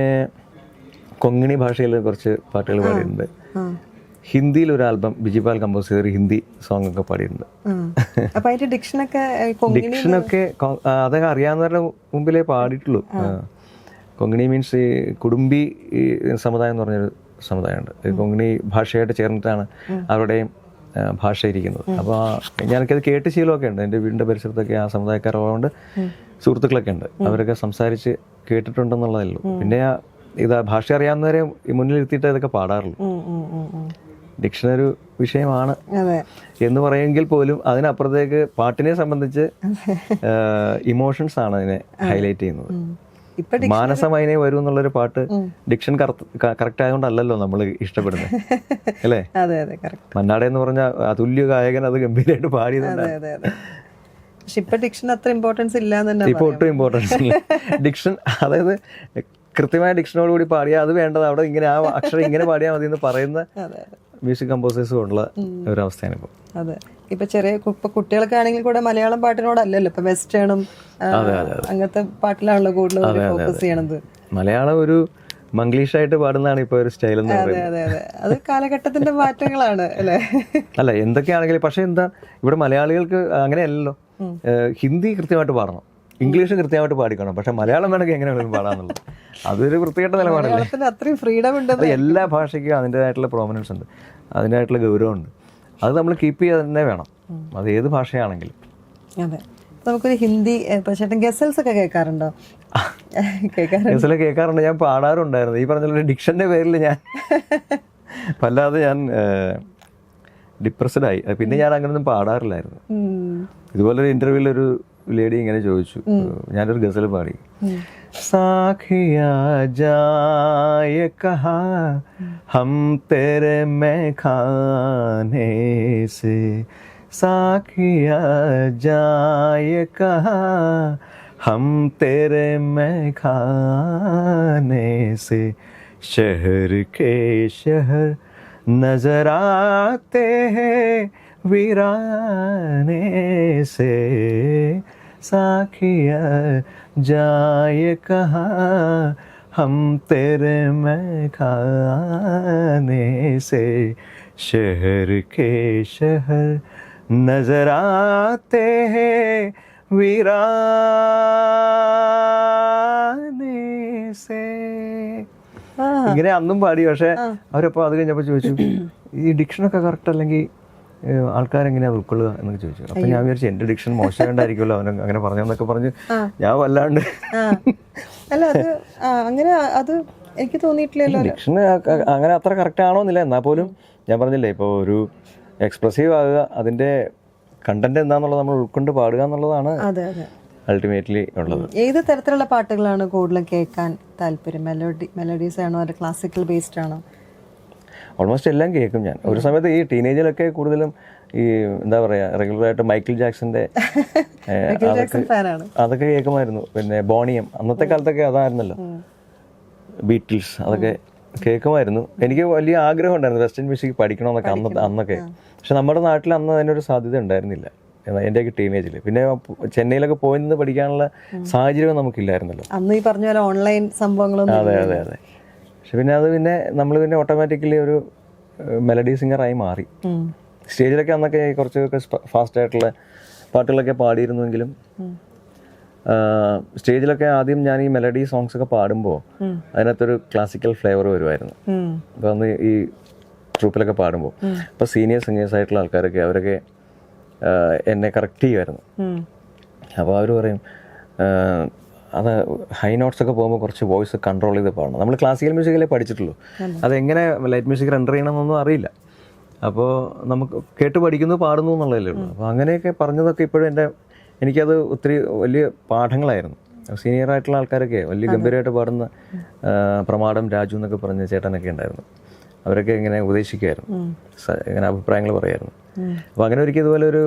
കൊങ്ങിണി ഭാഷയിൽ കുറച്ച് പാട്ടുകൾ പാടിയിട്ടുണ്ട്. ഹിന്ദിയിൽ ഒരു ആൽബം ബിജിപാൽ കമ്പോസ് ചെയ്ത ഒരു ഹിന്ദി സോങ് ഒക്കെ പാടിയിട്ടുണ്ട്. അപ്പൊ അതിന്റെ ഡിക്ഷനൊക്കെ അതൊക്കെ അറിയാവുന്നവരുടെ മുമ്പിലേ പാടിയിട്ടുള്ളൂ. കൊങ്ങിണി മീൻസ് ഈ കുടുംബി സമുദായം എന്ന് പറഞ്ഞൊരു സമുദായമുണ്ട്. കൊങ്ങിണി ഭാഷയായിട്ട് ചേർന്നിട്ടാണ് അവരുടെയും ഭാഷ ഇരിക്കുന്നത്. അപ്പോൾ ഞാനൊക്കെ അത് കേട്ട് ശീലമൊക്കെ ഉണ്ട്. എൻ്റെ വീടിൻ്റെ പരിസരത്തൊക്കെ ആ സമുദായക്കാരുള്ളതുകൊണ്ട് സുഹൃത്തുക്കളൊക്കെ ഉണ്ട്. അവരൊക്കെ സംസാരിച്ച് കേട്ടിട്ടുണ്ടെന്നുള്ളതേ ഉള്ളൂ. പിന്നെ ഇത് ഭാഷ അറിയാവുന്നവരെ മുന്നിലിരുത്തിയിട്ട് ഇതൊക്കെ പാടാറുള്ളൂ. ഡിക്ഷൻ ഒരു വിഷയമാണ് എന്ന് പറയുമെങ്കിൽ പോലും അതിനപ്പുറത്തേക്ക് പാട്ടിനെ സംബന്ധിച്ച് ഇമോഷൻസ് ആണ് അതിനെ ഹൈലൈറ്റ് ചെയ്യുന്നത്. മാനസമൈനെ വരും എന്നുള്ളൊരു പാട്ട് ഡിക്ഷൻ കറക്റ്റ് ആയതുകൊണ്ടല്ലോ നമ്മൾ ഇഷ്ടപ്പെടുന്നത്, അല്ലേ? മന്നാടെ എന്ന് പറഞ്ഞ അതുല്യ ഗായകൻ അത് ഗംഭീരമായിട്ട് പാടിയതുണ്ട്. പക്ഷെ ഇപ്പൊ ഡിക്ഷൻ അത്ര ഇമ്പോർട്ടൻസ് ഇല്ല. ഇപ്പൊ ഒട്ടും ഇമ്പോർട്ടൻസ് ഇല്ല ഡിക്ഷൻ. അതായത് കൃത്യമായ ഡിക്ഷനോട് കൂടി പാടിയാൽ അത് വേണ്ടത് അവിടെ ഇങ്ങനെ ആ അക്ഷരം ഇങ്ങനെ പാടിയാൽ മതി എന്ന് പറയുന്ന മ്യൂസിക് കമ്പോസേഴ്സും ഉള്ള ഒരവസ്ഥയാണ് ഇപ്പോൾ. അതെ, ഇപ്പൊ ഇപ്പൊ കുട്ടികൾക്കാണെങ്കിൽ കൂടെ മലയാളം പാട്ടിനോടല്ലല്ലോ ഇപ്പൊ വെസ്റ്റേണും അങ്ങനത്തെ പാട്ടിലാണല്ലോ കൂടുതൽ ഫോക്കസ് ചെയ്യണത്. മലയാളം ഒരു മംഗ്ലീഷായിട്ട് പാടുന്നതാണ് ഇപ്പൊ ഒരു സ്റ്റൈൽ എന്ന് പറയുന്നത്. അത് കാലഘട്ടത്തിന്റെ മാറ്റങ്ങളാണ് അല്ലേ? അല്ല, എന്തൊക്കെയാണെങ്കിലും പക്ഷെ എന്താ ഇവിടെ മലയാളികൾക്ക് അങ്ങനെയല്ലല്ലോ. ഹിന്ദി കൃത്യമായിട്ട് പാടണം, ഇംഗ്ലീഷ് കൃത്യമായിട്ട് പാടിക്കണം, പക്ഷെ മലയാളം വേണമെങ്കിൽ എങ്ങനെയാണെങ്കിലും പാടാന്നുള്ളത് അതൊരു പ്രത്യേക നിലപാടല്ലേ. അത്രയും ഫ്രീഡം ഉണ്ട്. എല്ലാ ഭാഷയ്ക്കും അതിൻ്റെതായിട്ടുള്ള പ്രോമിനൻസ് ഉണ്ട്, അതിൻ്റെതായിട്ടുള്ള ഗൗരവമുണ്ട്. അത് നമ്മൾ കീപ്പ് ചെയ്യുക തന്നെ വേണം, അത് ഏത് ഭാഷയാണെങ്കിലും. അതെ, നമുക്കൊരു ഹിന്ദി ചേട്ടൻ ഗസൽസ് ഒക്കെ കേൾക്കാറുണ്ടോ? ഗസൽ കേൾക്കാറുണ്ട്, ഞാൻ പാടാറുണ്ടായിരുന്നു. ഈ പറഞ്ഞ ഡിക്ഷന്റെ പേരിൽ ഞാൻ വല്ലാതെ ഞാൻ ഡിപ്രസ്ഡ് ആയി. പിന്നെ ഞാൻ അങ്ങനെയൊന്നും പാടാറില്ലായിരുന്നു. ഇതുപോലൊരു ഇന്റർവ്യൂവിൽ ഒരു ലേഡി ഇങ്ങനെ ചോദിച്ചു, ഞാനൊരു ഗസൽ പാടി, സാഖിയാ ജായേ കഹാ ഹം തേരെ മേ ഖാനേ സേ, സാഖിയാ ജായേ കഹാ ഹം തേരെ മേ ഖാനേ സേ, ശഹർ കേ ശഹർ नजर आते हैं वीराने से, साखिया जाए कहाँ हम तेरे मैखाने से, शहर के शहर नजर आते हैं वीराने से. ഇങ്ങനെ അന്നും പാടി. പക്ഷെ അവരപ്പോൾ അത് കഴിഞ്ഞപ്പോൾ ചോദിച്ചു, ഈ ഡിക്ഷനൊക്കെ കറക്റ്റ് അല്ലെങ്കിൽ ആൾക്കാരെങ്ങനെയാണ് ഉൾക്കൊള്ളുക എന്നൊക്കെ ചോദിച്ചു. അപ്പം ഞാൻ വിചാരിച്ചു എൻ്റെ ഡിക്ഷൻ മോശമായിട്ടായിരിക്കുമല്ലോ അവൻ അങ്ങനെ പറഞ്ഞെന്നൊക്കെ പറഞ്ഞ് ഞാൻ വല്ലാണ്ട് അല്ല അത് അങ്ങനെ അത് എനിക്ക് തോന്നിയിട്ടില്ലല്ലോ. ഡിക്ഷൻ അങ്ങനെ അത്ര കറക്റ്റ് ആണോന്നില്ല. എന്നാൽ പോലും ഞാൻ പറഞ്ഞില്ലേ, ഇപ്പോൾ ഒരു എക്സ്പ്രസീവ് ആകുക, അതിൻ്റെ കണ്ടന്റ് എന്താണെന്നുള്ളത് നമ്മൾ ഉൾക്കൊണ്ട് പാടുക എന്നുള്ളതാണ് അൾട്ടിമേറ്റ്ലി ഉള്ളത്. ഏത് തരത്തിലുള്ള പാട്ടുകളാണ് കൂടുതലും കേൾക്കാൻ താല്പര്യം? മെലഡീസ് ആണോ, അത് ക്ലാസിക്കൽ ബേസ്ഡ് ആണോ? ഓൾമോസ്റ്റ് എല്ലാം കേൾക്കും ഞാൻ. ഒരു സമയത്ത് ഈ ടീനേജിലൊക്കെ കൂടുതലും ഈ എന്താ പറയുക, റെഗുലറായിട്ട് മൈക്കിൾ ജാക്സന്റെ അതൊക്കെ കേൾക്കുമായിരുന്നു. പിന്നെ ബോണിയം, അന്നത്തെ കാലത്തൊക്കെ അതായിരുന്നല്ലോ, ബീറ്റിൽസ്, അതൊക്കെ കേൾക്കുമായിരുന്നു. എനിക്ക് വലിയ ആഗ്രഹം ഉണ്ടായിരുന്നു വെസ്റ്റേൺ മ്യൂസിക് പഠിക്കണമെന്നൊക്കെ അന്നൊക്കെ. പക്ഷെ നമ്മുടെ നാട്ടിൽ അന്ന് അതിനൊരു സാധ്യത ഉണ്ടായിരുന്നില്ല എൻ്റെയൊക്കെ ടീനേജിൽ. പിന്നെ ചെന്നൈയിലൊക്കെ പോയി നിന്ന് പഠിക്കാനുള്ള സാഹചര്യം നമുക്കില്ലായിരുന്നല്ലോ അന്ന്. ഈ പറഞ്ഞ പോലെ ഓൺലൈൻ സംഭവങ്ങളൊന്നും. അതെ. പക്ഷെ പിന്നെ അത് നമ്മൾ പിന്നെ ഓട്ടോമാറ്റിക്കലി ഒരു മെലഡി സിംഗറായി മാറി. സ്റ്റേജിലൊക്കെ അന്നൊക്കെ കുറച്ചൊക്കെ ഫാസ്റ്റ് ആയിട്ടുള്ള പാട്ടുകളൊക്കെ പാടിയിരുന്നുവെങ്കിലും സ്റ്റേജിലൊക്കെ ആദ്യം ഞാൻ ഈ മെലഡി സോങ്സ് ഒക്കെ പാടുമ്പോൾ അതിനകത്തൊരു ക്ലാസിക്കൽ ഫ്ലേവർ വരുമായിരുന്നു. അപ്പോൾ അന്ന് ഈ ട്രൂപ്പിലൊക്കെ പാടുമ്പോൾ അപ്പോൾ സീനിയർ സിംഗേഴ്സ് ആയിട്ടുള്ള ആൾക്കാരൊക്കെ അവരൊക്കെ എന്നെ കറക്റ്റ് ചെയ്യുമായിരുന്നു. അപ്പോൾ അവർ പറയും, അത് ഹൈ നോട്ട്സ് ഒക്കെ പോകുമ്പോൾ കുറച്ച് വോയിസ് കൺട്രോൾ ചെയ്ത് പാടണം. നമ്മൾ ക്ലാസിക്കൽ മ്യൂസിക്കല്ലേ പഠിച്ചിട്ടുള്ളൂ, അതെങ്ങനെ ലൈറ്റ് മ്യൂസിക് റെൻഡർ ചെയ്യണമെന്നൊന്നും അറിയില്ല. അപ്പോൾ നമുക്ക് കേട്ട് പഠിക്കുന്നു, പാടുന്നു എന്നുള്ളതല്ലേ ഉള്ളൂ. അപ്പോൾ അങ്ങനെയൊക്കെ പറഞ്ഞതൊക്കെ ഇപ്പോഴും എനിക്കത് ഒത്തിരി വലിയ പാഠങ്ങളായിരുന്നു. സീനിയർ ആയിട്ടുള്ള ആൾക്കാരൊക്കെ വലിയ ഗംഭീരമായിട്ട് പാടുന്ന പ്രമാടം, രാജു എന്നൊക്കെ പറഞ്ഞ ചേട്ടനൊക്കെ ഉണ്ടായിരുന്നു. അവരൊക്കെ ഇങ്ങനെ ഉപദേശിക്കുമായിരുന്നു, ഇങ്ങനെ അഭിപ്രായങ്ങൾ പറയുമായിരുന്നു. അപ്പോൾ അങ്ങനെ ഒരിക്കൽ ഇതുപോലെ ഒരു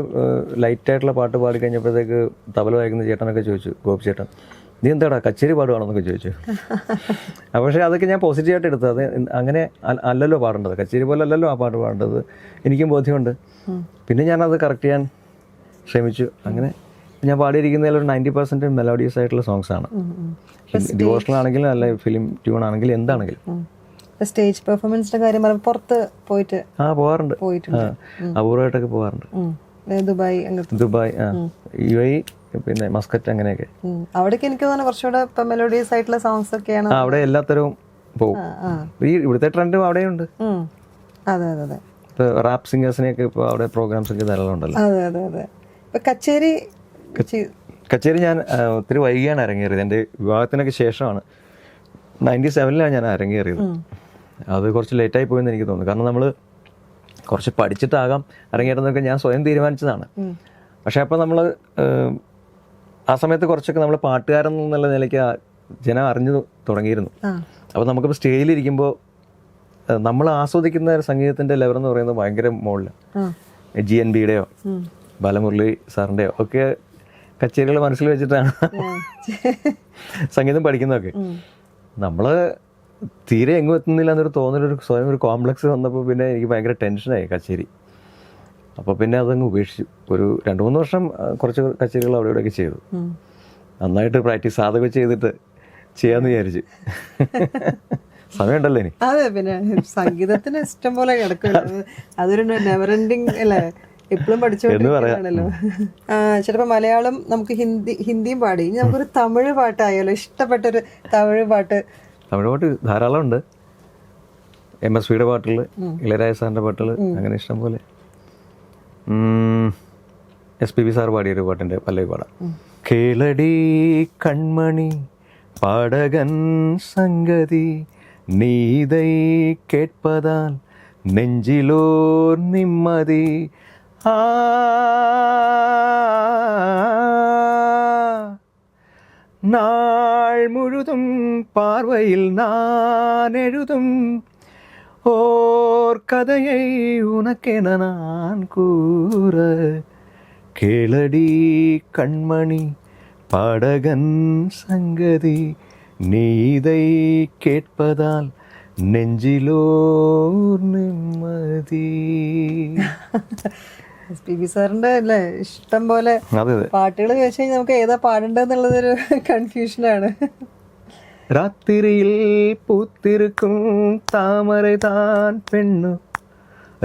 ലൈറ്റായിട്ടുള്ള പാട്ട് പാടി കഴിഞ്ഞപ്പോഴത്തേക്ക് തബല വായിക്കുന്ന ചേട്ടനൊക്കെ ചോദിച്ചു, ഗോപി ചേട്ടൻ, നീ എന്താടാ കച്ചേരി പാടുവാണെന്നൊക്കെ ചോദിച്ചു. പക്ഷേ അതൊക്കെ ഞാൻ പോസിറ്റീവായിട്ട് എടുത്തത്. അത് അങ്ങനെ അല്ലല്ലോ പാടേണ്ടത്, കച്ചേരി പോലെ അല്ലല്ലോ ആ പാട്ട് പാടേണ്ടത്, എനിക്കും ബോധ്യമുണ്ട്. പിന്നെ ഞാനത് കറക്റ്റ് ചെയ്യാൻ ശ്രമിച്ചു. അങ്ങനെ ഞാൻ പാടിയിരിക്കുന്നതിൽ ഒരു 90% മെലോഡിയസ് ആയിട്ടുള്ള സോങ്സ് ആണ്. ഡിവോഷണൽ ആണെങ്കിലും അല്ല ഫിലിം ട്യൂൺ ആണെങ്കിലും എന്താണെങ്കിലും. സ്റ്റേജ് പെർഫോമൻസിന്റെ കാര്യം പറയുമ്പോൾ പുറത്ത് പോകാറുണ്ട്. പോയിട്ടുണ്ട്. അപൂർവമായിട്ടൊക്കെ പോകാറുണ്ട്. ദുബായ് ദുബായ്, UAE, പിന്നെ മസ്കറ്റ്, അങ്ങനെയൊക്കെ. അവിടേക്ക് എനിക്ക് തോന്നുന്നു കുറച്ചുകൂടെ ഇപ്പൊ മെലോഡിയസ് ആയിട്ടുള്ള സോങ്സ് ഒക്കെയാണ്. അവിടെ എല്ലാത്തരവും പോകും. ഈ ഇവിടുത്തെ ട്രെൻഡും അവിടെയുണ്ട്. അതെ അതെ അതെ. ഇപ്പൊ റാപ്പ് സിംഗേഴ്സിനെയൊക്കെ ഇപ്പോൾ അവിടെ പ്രോഗ്രാംസ് ഒക്കെ ധാരാളം ഉണ്ടല്ലോ. അതെ അതെ അതെ. ഇപ്പൊ കച്ചേരി ഞാൻ ഒത്തിരി വൈകിയാണ് അരങ്ങേറിയത്. എൻ്റെ വിവാഹത്തിനൊക്കെ ശേഷമാണ്. 97 ഞാൻ അരങ്ങേറിയത്. അത് കുറച്ച് ലേറ്റായി പോയെന്ന് എനിക്ക് തോന്നുന്നു. കാരണം നമ്മൾ കുറച്ച് പഠിച്ചിട്ടാകാം അരങ്ങേറുന്നതൊക്കെ ഞാൻ സ്വയം തീരുമാനിച്ചതാണ്. പക്ഷെ അപ്പോൾ നമ്മൾ ആ സമയത്ത് കുറച്ചൊക്കെ നമ്മൾ പാട്ടുകാരൻ എന്നുള്ള നിലയ്ക്ക് ജനം അറിഞ്ഞു തുടങ്ങിയിരുന്നു. അപ്പോൾ നമുക്കിപ്പോൾ സ്റ്റേജിലിരിക്കുമ്പോൾ നമ്മൾ ആസ്വദിക്കുന്ന സംഗീതത്തിൻ്റെ ലെവൽ എന്ന് പറയുന്നത് ഭയങ്കര മുകളിലാണ്. GNBയുടെയോ ബാലമുരളി സാറിൻ്റെയോ ഒക്കെ കച്ചേരികൾ മനസ്സിൽ വെച്ചിട്ടാണ് സംഗീതം പഠിക്കുന്നതൊക്കെ. നമ്മൾ തീരെ എങ്ങും എത്തുന്നില്ല എന്നൊരു തോന്നലൊരു സ്വയം ഒരു കോംപ്ലക്സ് വന്നപ്പോൾ പിന്നെ എനിക്ക് ഭയങ്കര ടെൻഷനായി കച്ചേരി. അപ്പോൾ പിന്നെ അതങ്ങ് ഉപേക്ഷിച്ചു. ഒരു 2-3 വർഷം കുറച്ച് കച്ചേരികൾ അവിടെ ഇവിടെയൊക്കെ ചെയ്തു. നന്നായിട്ട് പ്രാക്ടീസ് അതൊക്കെ ചെയ്തിട്ട് ചെയ്യാമെന്ന് വിചാരിച്ചു. സമയമുണ്ടല്ലോ ഇനി. അതെ, പിന്നെ സംഗീതത്തിന് ഇഷ്ടം പോലെ കിടക്കില്ല. അതൊരു നെവർ എൻഡിങ് അല്ലേ, എപ്പോഴും പഠിച്ചുകൊണ്ടിരിക്കുകയാണല്ലോ. ചിലപ്പോൾ മലയാളം, നമുക്ക് ഹിന്ദിയും പാടി. ഇനി നമുക്കൊരു തമിഴ് പാട്ടായാലോ? ഇഷ്ടപ്പെട്ടൊരു തമിഴ് പാട്ട് ധാരാളം ഉണ്ട്. MSVയുടെ പാട്ടുകൾ, ഇളയരാജ സാറിൻ്റെ പാട്ടുകൾ, അങ്ങനെ ഇഷ്ടം പോലെ. SPB സാർ പാടിയൊരു പാട്ടിൻ്റെ പല്ലവി പാടാം. കേളടി കൺമണി പാടകൻ സംഗതി നീதை കേட்பதால் நெஞ்சிலோர் நிம்மதி நாள் முழுதும் பார்வையில் நான் எழுதும் ஓர் கதையை உனக்கென நான் கூற கேளடி கண்மணி பாடகன் சங்கதி நீதை கேட்பதால் നെഞ്ചിലോർ നിമ്മതി. SPB സാറിന്റെ അല്ലേ ഇഷ്ടം പോലെ പാട്ടുകൾ ചോദിച്ചു കഴിഞ്ഞാൽ നമുക്ക് ഏതാ പാടേണ്ടതെന്നുള്ളതൊരു കൺഫ്യൂഷനാണ്. രാത്രിയിൽ പൂത്തിരിക്കും താമര താൻ പെണ്ണു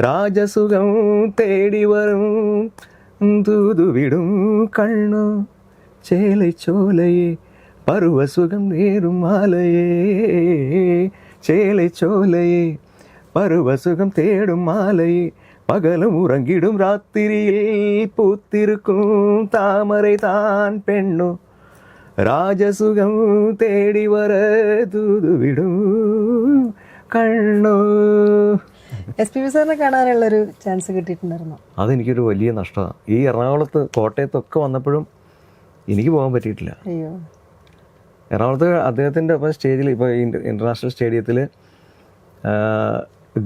രാജസുഖം തേടി വരും തൂതുവിടും കണ്ണു ചേലൈ ചോലയെ പർവസുഖം നേരും മാലയേ ചേലൈ ചോലയെ പർവസുഖം തേടും മാലയെ പകലും ഉറങ്ങിടും രാത്രിയിൽ പൂത്തിരിക്കും താമര താൻ പെണ്ണു രാജസുഖം തേടി വര തൂതുവിടും കണ്ണു. SPB സാറിനെ കാണാനുള്ളൊരു ചാൻസ് കിട്ടിയിട്ടുണ്ടായിരുന്നു. അതെനിക്കൊരു വലിയ നഷ്ടമാണ്. ഈ എറണാകുളത്ത് കോട്ടയത്തൊക്കെ വന്നപ്പോഴും എനിക്ക് പോകാൻ പറ്റിയിട്ടില്ല. അയ്യോ. എറണാകുളത്ത് അദ്ദേഹത്തിൻ്റെ ഒപ്പം സ്റ്റേജിൽ, ഇപ്പോൾ ഇൻ്റർനാഷണൽ സ്റ്റേഡിയത്തിൽ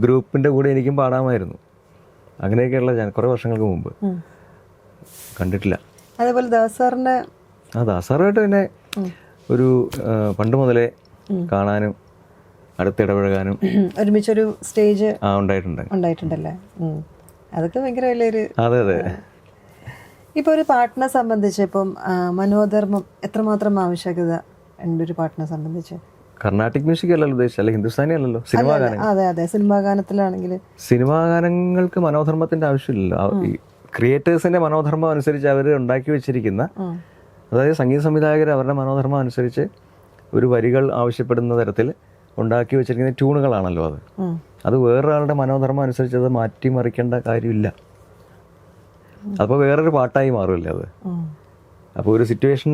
ഗ്രൂപ്പിൻ്റെ കൂടെ എനിക്കും പാടാമായിരുന്നു. അങ്ങനെയൊക്കെയുള്ള ഞാൻ കുറേ വർഷങ്ങൾക്ക് മുമ്പ് കണ്ടിട്ടില്ല. അതേപോലെ ദാസാറിൻ്റെ ദാസാറുമായിട്ട് പിന്നെ ഒരു പണ്ട് മുതലേ കാണാനും അടുത്തിടപഴകാനും ഒരുമിച്ചൊരു സ്റ്റേജ് ഉണ്ടായിട്ടുണ്ടല്ലേ. അതൊക്കെ ഭയങ്കര വലിയൊരു. അതെ അതെ. ഇപ്പോൾ ഒരു പാട്ടിനെ സംബന്ധിച്ച് ഇപ്പം മനോധർമ്മം എത്രമാത്രം ആവശ്യകത ഉണ്ട് ഒരു പാട്ടിനെ സംബന്ധിച്ച്? കർണാട്ടിക് മ്യൂസിക് അല്ലല്ലോ ഉദ്ദേശിച്ചത്, അല്ലെങ്കിൽ ഹിന്ദുസ്ഥാനി അല്ലല്ലോ, സിനിമാ ഗാനങ്ങൾ. അതെ അതെ, സിനിമാ ഗാനത്തിലാണെങ്കിൽ സിനിമാ ഗാനങ്ങൾക്ക് മനോധർമ്മത്തിന്റെ ആവശ്യമില്ലല്ലോ. ഈ ക്രിയേറ്റേഴ്സിന്റെ മനോധർമ്മം അനുസരിച്ച് അവർ ഉണ്ടാക്കി വെച്ചിരിക്കുന്ന, അതായത് സംഗീത സംവിധായകർ അവരുടെ മനോധർമ്മം അനുസരിച്ച് ഒരു വരികൾ ആവശ്യപ്പെടുന്ന തരത്തിൽ ഉണ്ടാക്കി വെച്ചിരിക്കുന്ന ട്യൂണുകളാണല്ലോ അത്. അത് വേറൊരാളുടെ മനോധർമ്മം അനുസരിച്ച് അത് മാറ്റിമറിക്കേണ്ട കാര്യമില്ല. അപ്പോൾ വേറൊരു പാട്ടായി മാറുമല്ലേ അത്. അപ്പോൾ ഒരു സിറ്റുവേഷൻ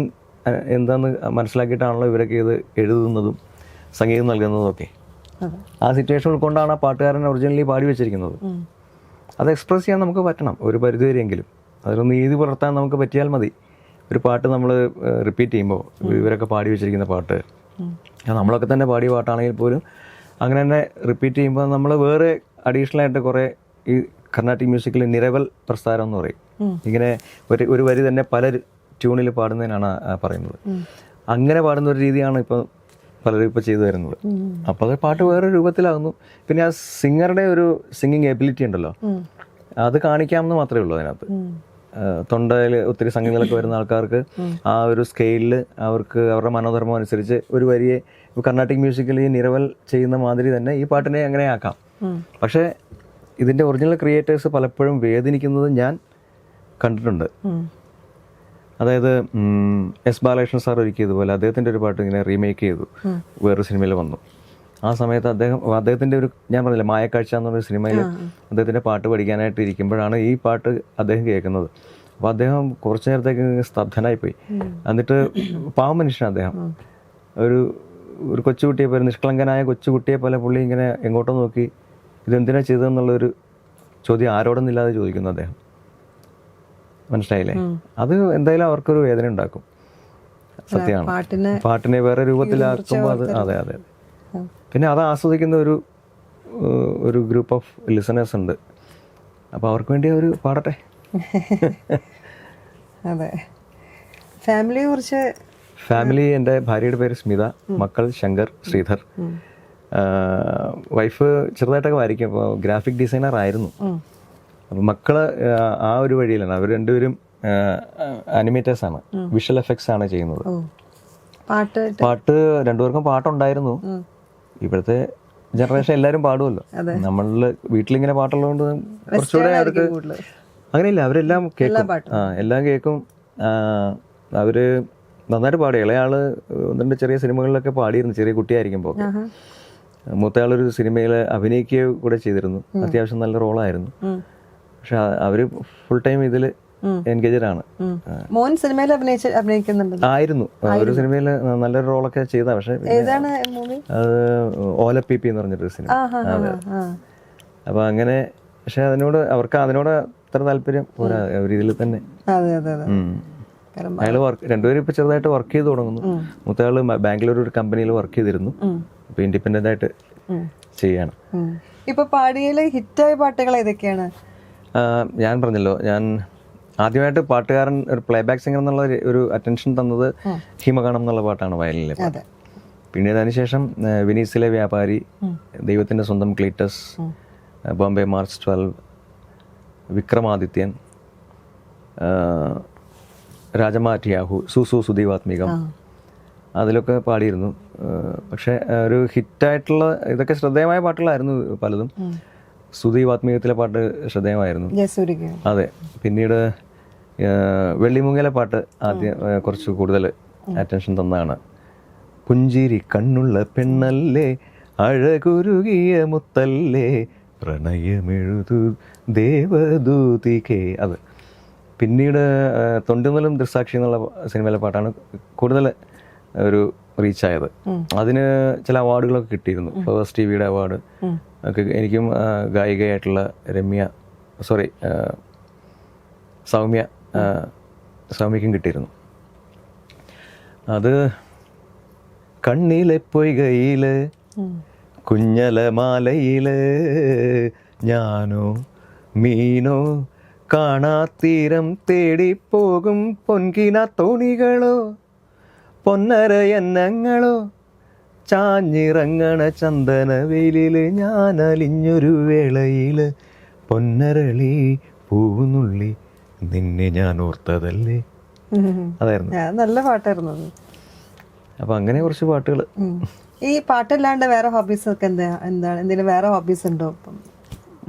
എന്താണെന്ന് മനസ്സിലാക്കിയിട്ടാണല്ലോ ഇവരൊക്കെ ഇത് എഴുതുന്നതും സംഗീതം നൽകുന്നതും ഒക്കെ. ആ സിറ്റുവേഷൻ ഉൾക്കൊണ്ടാണ് ആ പാട്ടുകാരൻ ഒറിജിനലി പാടി വെച്ചിരിക്കുന്നത്. അത് എക്സ്പ്രസ് ചെയ്യാൻ നമുക്ക് പറ്റണം ഒരു പരിധിവരെയെങ്കിലും. അതൊരു നീതി പുലർത്താൻ നമുക്ക് പറ്റിയാൽ മതി. ഒരു പാട്ട് നമ്മൾ റിപ്പീറ്റ് ചെയ്യുമ്പോൾ, ഇവരൊക്കെ പാടി വെച്ചിരിക്കുന്ന പാട്ട് നമ്മളൊക്കെ തന്നെ പാടിയ പാട്ടാണെങ്കിൽ പോലും അങ്ങനെ തന്നെ റിപ്പീറ്റ് ചെയ്യുമ്പോൾ നമ്മൾ വേറെ അഡീഷണലായിട്ട് കുറേ ഈ കർണാട്ടിക് മ്യൂസിക്കിൽ നിരവൽ പ്രസ്ഥാനം എന്ന് പറയും. ഇങ്ങനെ ഒരു വരി തന്നെ പല ട്യൂണിൽ പാടുന്നതിനാണ് പറയുന്നത്. അങ്ങനെ പാടുന്ന ഒരു രീതിയാണ് ഇപ്പോൾ പലരും ഇപ്പോൾ ചെയ്തു വരുന്നത്. അപ്പോൾ അത് പാട്ട് വേറെ രൂപത്തിലാകുന്നു. പിന്നെ ആ സിംഗറുടെ ഒരു സിംഗിങ് എബിലിറ്റി ഉണ്ടല്ലോ, അത് കാണിക്കാമെന്ന് മാത്രമേ ഉള്ളൂ അതിനകത്ത്. തൊണ്ടയിൽ ഒത്തിരി സംഗതികളൊക്കെ വരുന്ന ആൾക്കാർക്ക് ആ ഒരു സ്കെയിലിൽ അവർക്ക് അവരുടെ മനോധർമ്മം അനുസരിച്ച് ഒരു വരിയെ കർണാട്ടിക് മ്യൂസിക്കലി നിരവൽ ചെയ്യുന്ന മാതിരി തന്നെ ഈ പാട്ടിനെ അങ്ങനെ ആക്കാം. പക്ഷേ ഇതിൻ്റെ ഒറിജിനൽ ക്രിയേറ്റേഴ്സ് പലപ്പോഴും വേദനിക്കുന്നത് ഞാൻ കണ്ടിട്ടുണ്ട്. അതായത് എസ് ബാലകൃഷ്ണൻ സാർ ഒരുക്കിയതുപോലെ അദ്ദേഹത്തിൻ്റെ ഒരു പാട്ട് ഇങ്ങനെ റീമേക്ക് ചെയ്തു, വേറൊരു സിനിമയിൽ വന്നു. ആ സമയത്ത് അദ്ദേഹത്തിൻ്റെ ഒരു, ഞാൻ പറഞ്ഞില്ല, മായക്കാഴ്ച എന്ന് പറഞ്ഞൊരു സിനിമയിൽ അദ്ദേഹത്തിൻ്റെ പാട്ട് പഠിക്കാനായിട്ട് ഇരിക്കുമ്പോഴാണ് ഈ പാട്ട് അദ്ദേഹം കേൾക്കുന്നത്. അപ്പോൾ അദ്ദേഹം കുറച്ചു നേരത്തേക്ക് സ്തബ്ധനായിപ്പോയി. എന്നിട്ട് പാവം മനുഷ്യനാണ് അദ്ദേഹം. ഒരു കൊച്ചുകുട്ടിയെ പോലെ, നിഷ്കളങ്കനായ കൊച്ചുകുട്ടിയെ പോലെ പുള്ളി ഇങ്ങനെ എങ്ങോട്ടോ നോക്കി ഇതെന്തിനാണ് ചെയ്തതെന്നുള്ളൊരു ചോദ്യം ആരോടൊന്നില്ലാതെ ചോദിക്കുന്നു അദ്ദേഹം. മനസ്സിലായില്ലേ? അത് എന്തായാലും അവർക്കൊരു വേദന ഉണ്ടാക്കും. സത്യമാണ്. പാട്ടിനെ വേറെ രൂപത്തിലാക്കുമ്പോൾ അത് അതെ അതെ. പിന്നെ അത് ആസ്വദിക്കുന്ന ഒരു ഗ്രൂപ്പ് ഓഫ് ലിസണേഴ്സ് ഉണ്ട്. അപ്പോൾ അവർക്ക് വേണ്ടി അവർ പാടട്ടെ. അതെ. ഫാമിലിയെ കുറിച്ച്? ഫാമിലി, എൻ്റെ ഭാര്യയുടെ പേര് സ്മിത, മക്കൾ ശങ്കർ, ശ്രീധർ. വൈഫ് ചെറുതായിട്ടൊക്കെ വരയ്ക്കും, അപ്പോൾ ഗ്രാഫിക് ഡിസൈനർ ആയിരുന്നു. അപ്പോൾ മക്കള് ആ ഒരു വഴിയിലാണ്. അവർ രണ്ടുപേരും അനിമേറ്റേഴ്സ് ആണ്, വിഷ്വൽ എഫക്ട്സ് ആണ് ചെയ്യുന്നത്. പാട്ട് രണ്ടുപേർക്കും പാട്ടുണ്ടായിരുന്നു. ഇപ്പോഴത്തെ ജനറേഷൻ എല്ലാവരും പാടുമല്ലോ. നമ്മളില് വീട്ടിലിങ്ങനെ പാട്ടുള്ളതുകൊണ്ട് കുറച്ചുകൂടെ അവർക്ക് അങ്ങനെയില്ല, അവരെല്ലാം കേൾക്കും. എല്ലാം കേൾക്കും. അവര് നന്നായിട്ട് പാടി. ഇളയാള് ഒന്നിൻ്റെ ചെറിയ സിനിമകളിലൊക്കെ പാടിയിരുന്നു ചെറിയ കുട്ടിയായിരിക്കുമ്പോൾ. മൂത്തയാളൊരു സിനിമയിൽ അഭിനയിക്കുക കൂടെ ചെയ്തിരുന്നു. അത്യാവശ്യം നല്ല റോളായിരുന്നു. പക്ഷെ അവര് ഫുൾ ടൈം ഇതിൽ എൻഗേജഡ് ആണ്. മോൻ സിനിമയിൽ ആയിരുന്നു. ഒരു സിനിമയിൽ നല്ലൊരു റോളൊക്കെ ചെയ്ത. പക്ഷെ അത് ഓലപ്പിപ്പി എന്ന് പറഞ്ഞൊരു സിനിമ. അപ്പൊ അങ്ങനെ, പക്ഷെ അവർക്ക് അതിനോട് അത്ര താല്പര്യം പോരാ. ഒരു ഇതിൽ തന്നെ അയാള് രണ്ടുപേരും ഇപ്പൊ ചെറുതായിട്ട് വർക്ക് ചെയ്ത് തുടങ്ങുന്നു. മൂത്തയാള് ബാംഗ്ലൂർ ഒരു കമ്പനിയിൽ വർക്ക് ചെയ്തിരുന്നു. ഇപ്പൊ ഇൻഡിപെൻഡന്റ് ആയിട്ട് ചെയ്യാണ്. ഇപ്പൊ പാടിയയിലെ ഹിറ്റായ പാട്ടുകൾ ഏതൊക്കെയാണ്? ഞാൻ പറഞ്ഞല്ലോ, ഞാൻ ആദ്യമായിട്ട് പാട്ടുകാരൻ, ഒരു പ്ലേബാക്ക് സിംഗർ എന്നുള്ള ഒരു അറ്റൻഷൻ തന്നത് ഹിമഗണം എന്നുള്ള പാട്ടാണ്, വയലിലെ പാട്ട്. പിന്നീട് അതിനുശേഷം വെനീസിലെ വ്യാപാരി, ദൈവത്തിൻ്റെ സ്വന്തം ക്ലീറ്റസ്, ബോംബെ മാർച്ച് 12, വിക്രമാദിത്യൻ, രാജമാറ്റിയാഹു, സുസു സുദീവാത്മികം, അതിലൊക്കെ പാടിയിരുന്നു. പക്ഷെ ഒരു ഹിറ്റായിട്ടുള്ള ഇതൊക്കെ ശ്രദ്ധേയമായ പാട്ടുകളായിരുന്നു പലതും. സുദീവാത്മികത്തിലെ പാട്ട് ശ്രദ്ധേയമായിരുന്നു. അതെ. പിന്നീട് വെള്ളിമുങ്ങയിലെ പാട്ട് ആദ്യം കുറച്ച് കൂടുതൽ അറ്റൻഷൻ തന്നതാണ്. പുഞ്ചിരി കണ്ണുള്ള പെണ്ണല്ലേ, അഴകുരുകിയ മുത്തല്ലേ, പ്രണയമെഴുതു ദേവദൂതികേ, അത്. പിന്നീട് തൊണ്ടുമുതലും ദൃസാക്ഷി എന്നുള്ള സിനിമയിലെ പാട്ടാണ് കൂടുതൽ ഒരു റീച്ചായത്. അതിന് ചില അവാർഡുകളൊക്കെ കിട്ടിയിരുന്നു. ഫസ്റ്റ് ടിവിയുടെ അവാർഡ് ഒക്കെ എനിക്കും ഗായികയായിട്ടുള്ള സൗമ്യക്കും കിട്ടിയിരുന്നു. അത് കണ്ണിലെ പൊയ്കയില് കുഞ്ഞലമാലയില് ഞാനോ മീനോ കാണാത്തീരം തേടിപ്പോകും പൊൻകിന തോണികളോ പൊന്നര എന്നങ്ങളോ ചാഞ്ഞിറങ്ങണ ചന്ദന വെയിലില് ഞാൻ അലിഞ്ഞൊരു വേളയില് പൊന്നരളി പൂവുന്നുള്ളി നിന്നെ ഞാൻ ഓർത്തതല്ലേ. അതായിരുന്നു. നല്ല പാട്ടായിരുന്നു. അപ്പൊ അങ്ങനെ കുറച്ച് പാട്ടുകൾ. ഈ പാട്ടല്ലാണ്ട് വേറെ ഹോബീസ് ഒക്കെ എന്താണ്? എന്തെങ്കിലും വേറെ ഹോബീസ് ഉണ്ടോ?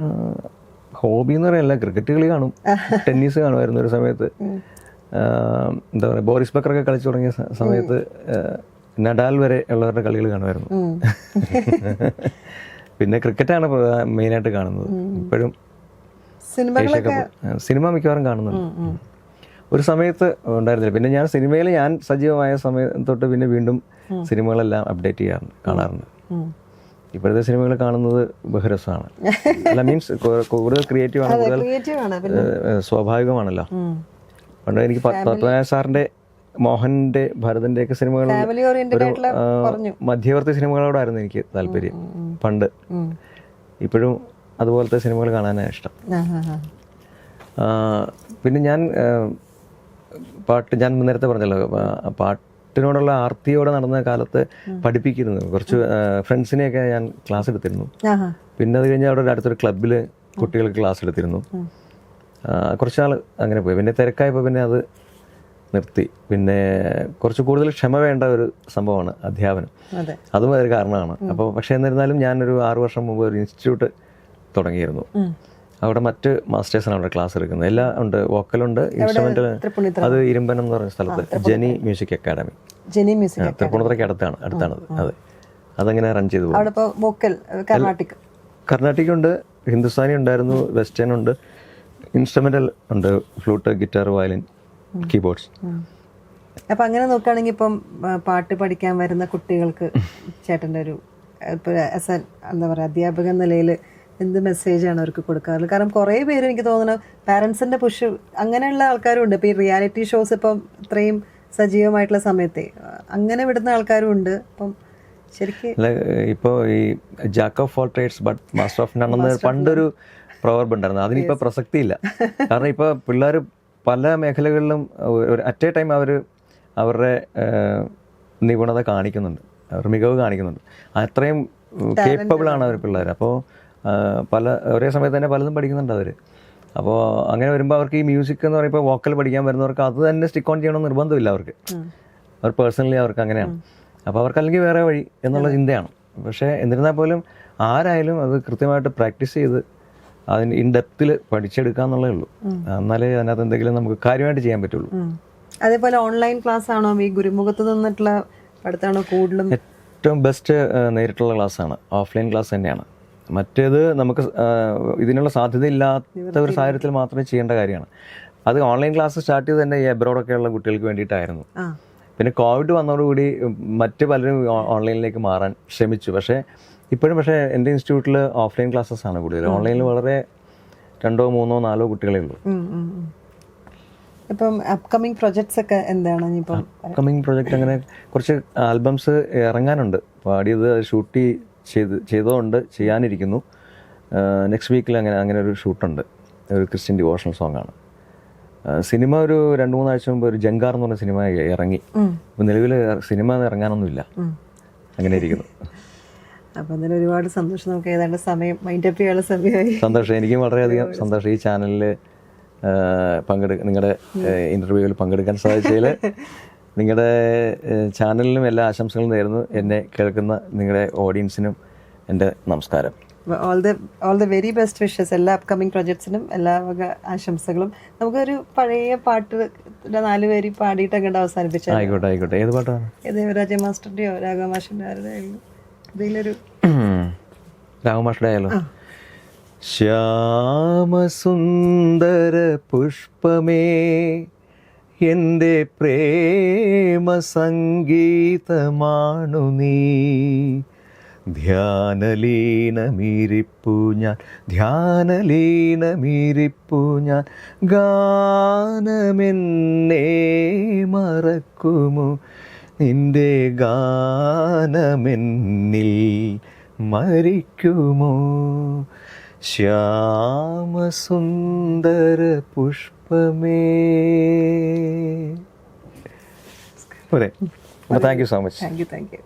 ഹോബി എന്ന് പറയാനല്ല, ക്രിക്കറ്റ് കളി കാണും, ടെന്നീസ് കാണുമായിരുന്നു ഒരു സമയത്ത്. എന്താ പറയുക, ബോറിസ് ബക്കറൊക്കെ കളിച്ചു തുടങ്ങിയ സമയത്ത് നഡാൽ വരെ ഉള്ളവരുടെ കളികൾ കാണുമായിരുന്നു. പിന്നെ ക്രിക്കറ്റാണ് മെയിനായിട്ട് കാണുന്നത് ഇപ്പോഴും. സിനിമ മിക്കവാറും കാണുന്നുണ്ട്. ഒരു സമയത്ത് ഉണ്ടായിരുന്നില്ല. പിന്നെ ഞാൻ സിനിമയിൽ സജീവമായ സമയം തൊട്ട് പിന്നെ വീണ്ടും സിനിമകളെല്ലാം അപ്ഡേറ്റ് കാണാറുണ്ട്. ഇപ്പോഴത്തെ സിനിമകൾ കാണുന്നത് ബഹുരസമാണ്. അല്ല, മീൻസ് കൂടുതൽ ക്രിയേറ്റീവ് ആണ്, കൂടുതൽ സ്വാഭാവികമാണല്ലോ. പണ്ട് എനിക്ക് പത്മനാഭ സാറിന്റെ, മോഹന്റെ, ഭരതന്റെ ഒക്കെ സിനിമകൾ, മധ്യവർത്തി സിനിമകളോടായിരുന്നു എനിക്ക് താല്പര്യം പണ്ട്. ഇപ്പോഴും അതുപോലത്തെ സിനിമകൾ കാണാനാണ് ഇഷ്ടം. പിന്നെ ഞാൻ നേരത്തെ പറഞ്ഞല്ലോ, പാട്ടിനോടുള്ള ആർത്തിയോടെ നടന്ന കാലത്ത് പഠിപ്പിക്കുന്നു. കുറച്ച് ഫ്രണ്ട്സിനെയൊക്കെ ഞാൻ ക്ലാസ് എടുത്തിരുന്നു. പിന്നെ അത് കഴിഞ്ഞ് അവിടെ അടുത്തൊരു ക്ലബ്ബിൽ കുട്ടികൾക്ക് ക്ലാസ് എടുത്തിരുന്നു. കുറച്ച് നാൾ അങ്ങനെ പോയി. പിന്നെ തിരക്കായപ്പോൾ പിന്നെ അത് നിർത്തി. പിന്നെ കുറച്ച് കൂടുതൽ ക്ഷമ വേണ്ട ഒരു സംഭവമാണ് അധ്യാപനം, അതും ഒരു കാരണമാണ്. അപ്പോൾ പക്ഷേ എന്നിരുന്നാലും ഞാനൊരു 6 വർഷം മുമ്പ് ഒരു ഇൻസ്റ്റിറ്റ്യൂട്ട് തുടങ്ങിയിരുന്നു. അവിടെ മറ്റ് മാസ്റ്റേഴ്സാണ് അവിടെ ക്ലാസ് എടുക്കുന്നത്. എല്ലാം ഉണ്ട്, വോക്കലുണ്ട്, ഇൻസ്ട്രുമെന്റൽ. അത് ഇരുമ്പനം എന്ന് പറഞ്ഞ സ്ഥലത്ത് ജെനി മ്യൂസിക് അക്കാഡമി, തൃപ്പൂണിത്തുറയ്ക്ക് അടുത്താണത്. അതെ, അതങ്ങനെ റൺ ചെയ്തു പോകും. കർണാട്ടിക് ഉണ്ട്, ഹിന്ദുസ്ഥാനി ഉണ്ടായിരുന്നു, വെസ്റ്റേൺ ഉണ്ട്, ഇൻസ്ട്രുമെന്റൽ ഉണ്ട്, ഫ്ലൂട്ട്, ഗിറ്റാർ, വയലിൻ, കീബോർഡ്സ്. അപ്പം അങ്ങനെ നോക്കുകയാണെങ്കിൽ ഇപ്പം പാട്ട് പഠിക്കാൻ വരുന്ന കുട്ടികൾക്ക് ചേട്ടൻ്റെ ഒരു എന്താ പറയുക അധ്യാപക നിലയിൽ എന്ത് മെസ്സേജാണ് അവർക്ക് കൊടുക്കാറുള്ളത്? കാരണം കുറേ പേര് എനിക്ക് തോന്നുന്നു പാരൻസിൻ്റെ പുഷ് അങ്ങനെയുള്ള ആൾക്കാരും ഉണ്ട്. ഇപ്പോൾ ഈ റിയാലിറ്റി ഷോസ് ഇപ്പം ഇത്രയും സജീവമായിട്ടുള്ള സമയത്തെ അങ്ങനെ വിടുന്ന ആൾക്കാരും ഉണ്ട്. അപ്പം ശരിക്കും ഇപ്പോൾ ഈ jack of all trades but master of none എന്ന് പണ്ടൊരു പ്രവർബ് ഉണ്ടായിരുന്നു. അതിനിപ്പോൾ പ്രസക്തിയില്ല. കാരണം ഇപ്പോൾ പിള്ളേർ പല മേഖലകളിലും അറ്റ് എ ടൈം അവരുടെ നിപുണത കാണിക്കുന്നുണ്ട്, അവരുടെ മികവ് കാണിക്കുന്നുണ്ട്. അത്രയും കേപ്പബിളാണ് അവർ പിള്ളേർ. അപ്പോൾ ഒരേ സമയത്ത് തന്നെ പലതും പഠിക്കുന്നുണ്ട് അവർ. അപ്പോൾ അങ്ങനെ വരുമ്പോൾ അവർക്ക് ഈ മ്യൂസിക് എന്ന് പറയുമ്പോൾ വോക്കൽ പഠിക്കാൻ വരുന്നവർക്ക് അത് തന്നെ സ്റ്റിക്ക് ഓൺ ചെയ്യണമെന്ന് നിർബന്ധമില്ല അവർക്ക്. അവർ പേഴ്സണലി അവർക്ക് അങ്ങനെയാണ്. അപ്പോൾ അവർക്ക് അല്ലെങ്കിൽ വേറെ വഴി എന്നുള്ള ചിന്തയാണ്. പക്ഷേ എന്നിരുന്നാൽ പോലും ആരായാലും അത് കൃത്യമായിട്ട് പ്രാക്ടീസ് ചെയ്ത് അതിന് ഇൻ ഡെപ്തിൽ പഠിച്ചെടുക്കുക എന്നുള്ളേ ഉള്ളൂ. എന്നാലേ അതിനകത്ത് എന്തെങ്കിലും നമുക്ക് കാര്യമായിട്ട് ചെയ്യാൻ പറ്റുള്ളൂ. അതേപോലെ ഓൺലൈൻ ക്ലാസ് ആണോ ഈ ഗുരുമുഖത്ത് നിന്നിട്ടുള്ള പഠിത്തമാണോ കൂടുതലും? ഏറ്റവും ബെസ്റ്റ് നേരിട്ടുള്ള ക്ലാസ്സാണ്, ഓഫ്ലൈൻ ക്ലാസ് തന്നെയാണ്. മറ്റേത് നമുക്ക് ഇതിനുള്ള സാധ്യത ഇല്ലാത്ത ഒരു സാഹചര്യത്തിൽ മാത്രമേ ചെയ്യേണ്ട കാര്യമാണ്. അത് ഓൺലൈൻ ക്ലാസ് സ്റ്റാർട്ട് ചെയ്ത് തന്നെ ഈ അബ്രോഡൊക്കെ ഉള്ള കുട്ടികൾക്ക് വേണ്ടിയിട്ടായിരുന്നു. പിന്നെ കോവിഡ് വന്നതോടുകൂടി മറ്റ് പലരും ഓൺലൈനിലേക്ക് മാറാൻ ശ്രമിച്ചു. ഇപ്പോഴും എൻ്റെ ഇൻസ്റ്റിറ്റ്യൂട്ടിൽ ഓഫ്ലൈൻ ക്ലാസ്സസ് ആണ് കൂടുതൽ. ഓൺലൈനിൽ വളരെ 2, 3, 4 കുട്ടികളേ ഉള്ളൂ. ഇപ്പം അപ്കമിങ് പ്രൊജക്ട്സ് ഒക്കെ എന്താണ്? അപ്കമിങ് പ്രൊജക്റ്റ് അങ്ങനെ കുറച്ച് ആൽബംസ് ഇറങ്ങാനുണ്ട്. പാടിയത് ഷൂട്ട് ചെയ്തതുകൊണ്ട് ചെയ്യാനിരിക്കുന്നു. നെക്സ്റ്റ് വീക്കിൽ അങ്ങനെ ഒരു ഷൂട്ടുണ്ട്. ഒരു ക്രിസ്ത്യൻ ഡിവോഷണൽ സോങ് ആണ്. സിനിമ ഒരു 2-3 ആഴ്ച മുമ്പ് ഒരു ജങ്കാർ എന്ന് പറഞ്ഞ സിനിമ ഇറങ്ങി. ഇപ്പം നിലവിൽ സിനിമ ഇറങ്ങാനൊന്നുമില്ല, അങ്ങനെ ഇരിക്കുന്നു. അപ്പം അതിന് ഒരുപാട് സന്തോഷം. നമുക്ക് ഏതാണ്ട് സമയം മൈൻഡപ്പ് ചെയ്യാനുള്ള സമയമായി. സന്തോഷം, എനിക്കും വളരെയധികം സന്തോഷം ഈ ചാനലിൽ നിങ്ങളുടെ ഇൻ്റർവ്യൂവിൽ പങ്കെടുക്കാൻ സാധിച്ചതിൽ. നിങ്ങളുടെ ചാനലിനും എല്ലാ ആശംസകളും നേരുന്നു. എന്നെ കേൾക്കുന്ന നിങ്ങളുടെ ഓഡിയൻസിനും എൻ്റെ നമസ്കാരം. All the very best wishes എല്ലാ അപ്കമിങ് പ്രൊജക്ട്സിനും. എല്ലാ വക ആശംസകളും. നമുക്കൊരു പഴയ പാട്ട് 4 പേര് പാടിയിട്ട് അങ്ങോട്ട് അവസാനിപ്പിച്ചാൽ? ആയിക്കോട്ടെ. ഏത് പാട്ടാണ്? ദേവരാജ മാസ്റ്ററുടെയോ രാഘവമാഷിൻ്റെ ആരുടെ ഇതിലൊരു രാഘവമാഷിയുടെ ആയാലോ? ശ്യാമസുന്ദര പുഷ്പമേ എൻ്റെ പ്രേമ സംഗീതമാണു നീ, ധ്യാനലീനമീരിപ്പു ഞാൻ ഗാനമെന്നെ മറക്കുമോ, നിന്റെ ഗാനമെന്നിൽ മരിക്കുമോ, ശ്യാമസുന്ദര പുഷ്പമേ. Thank you so much. Thank U.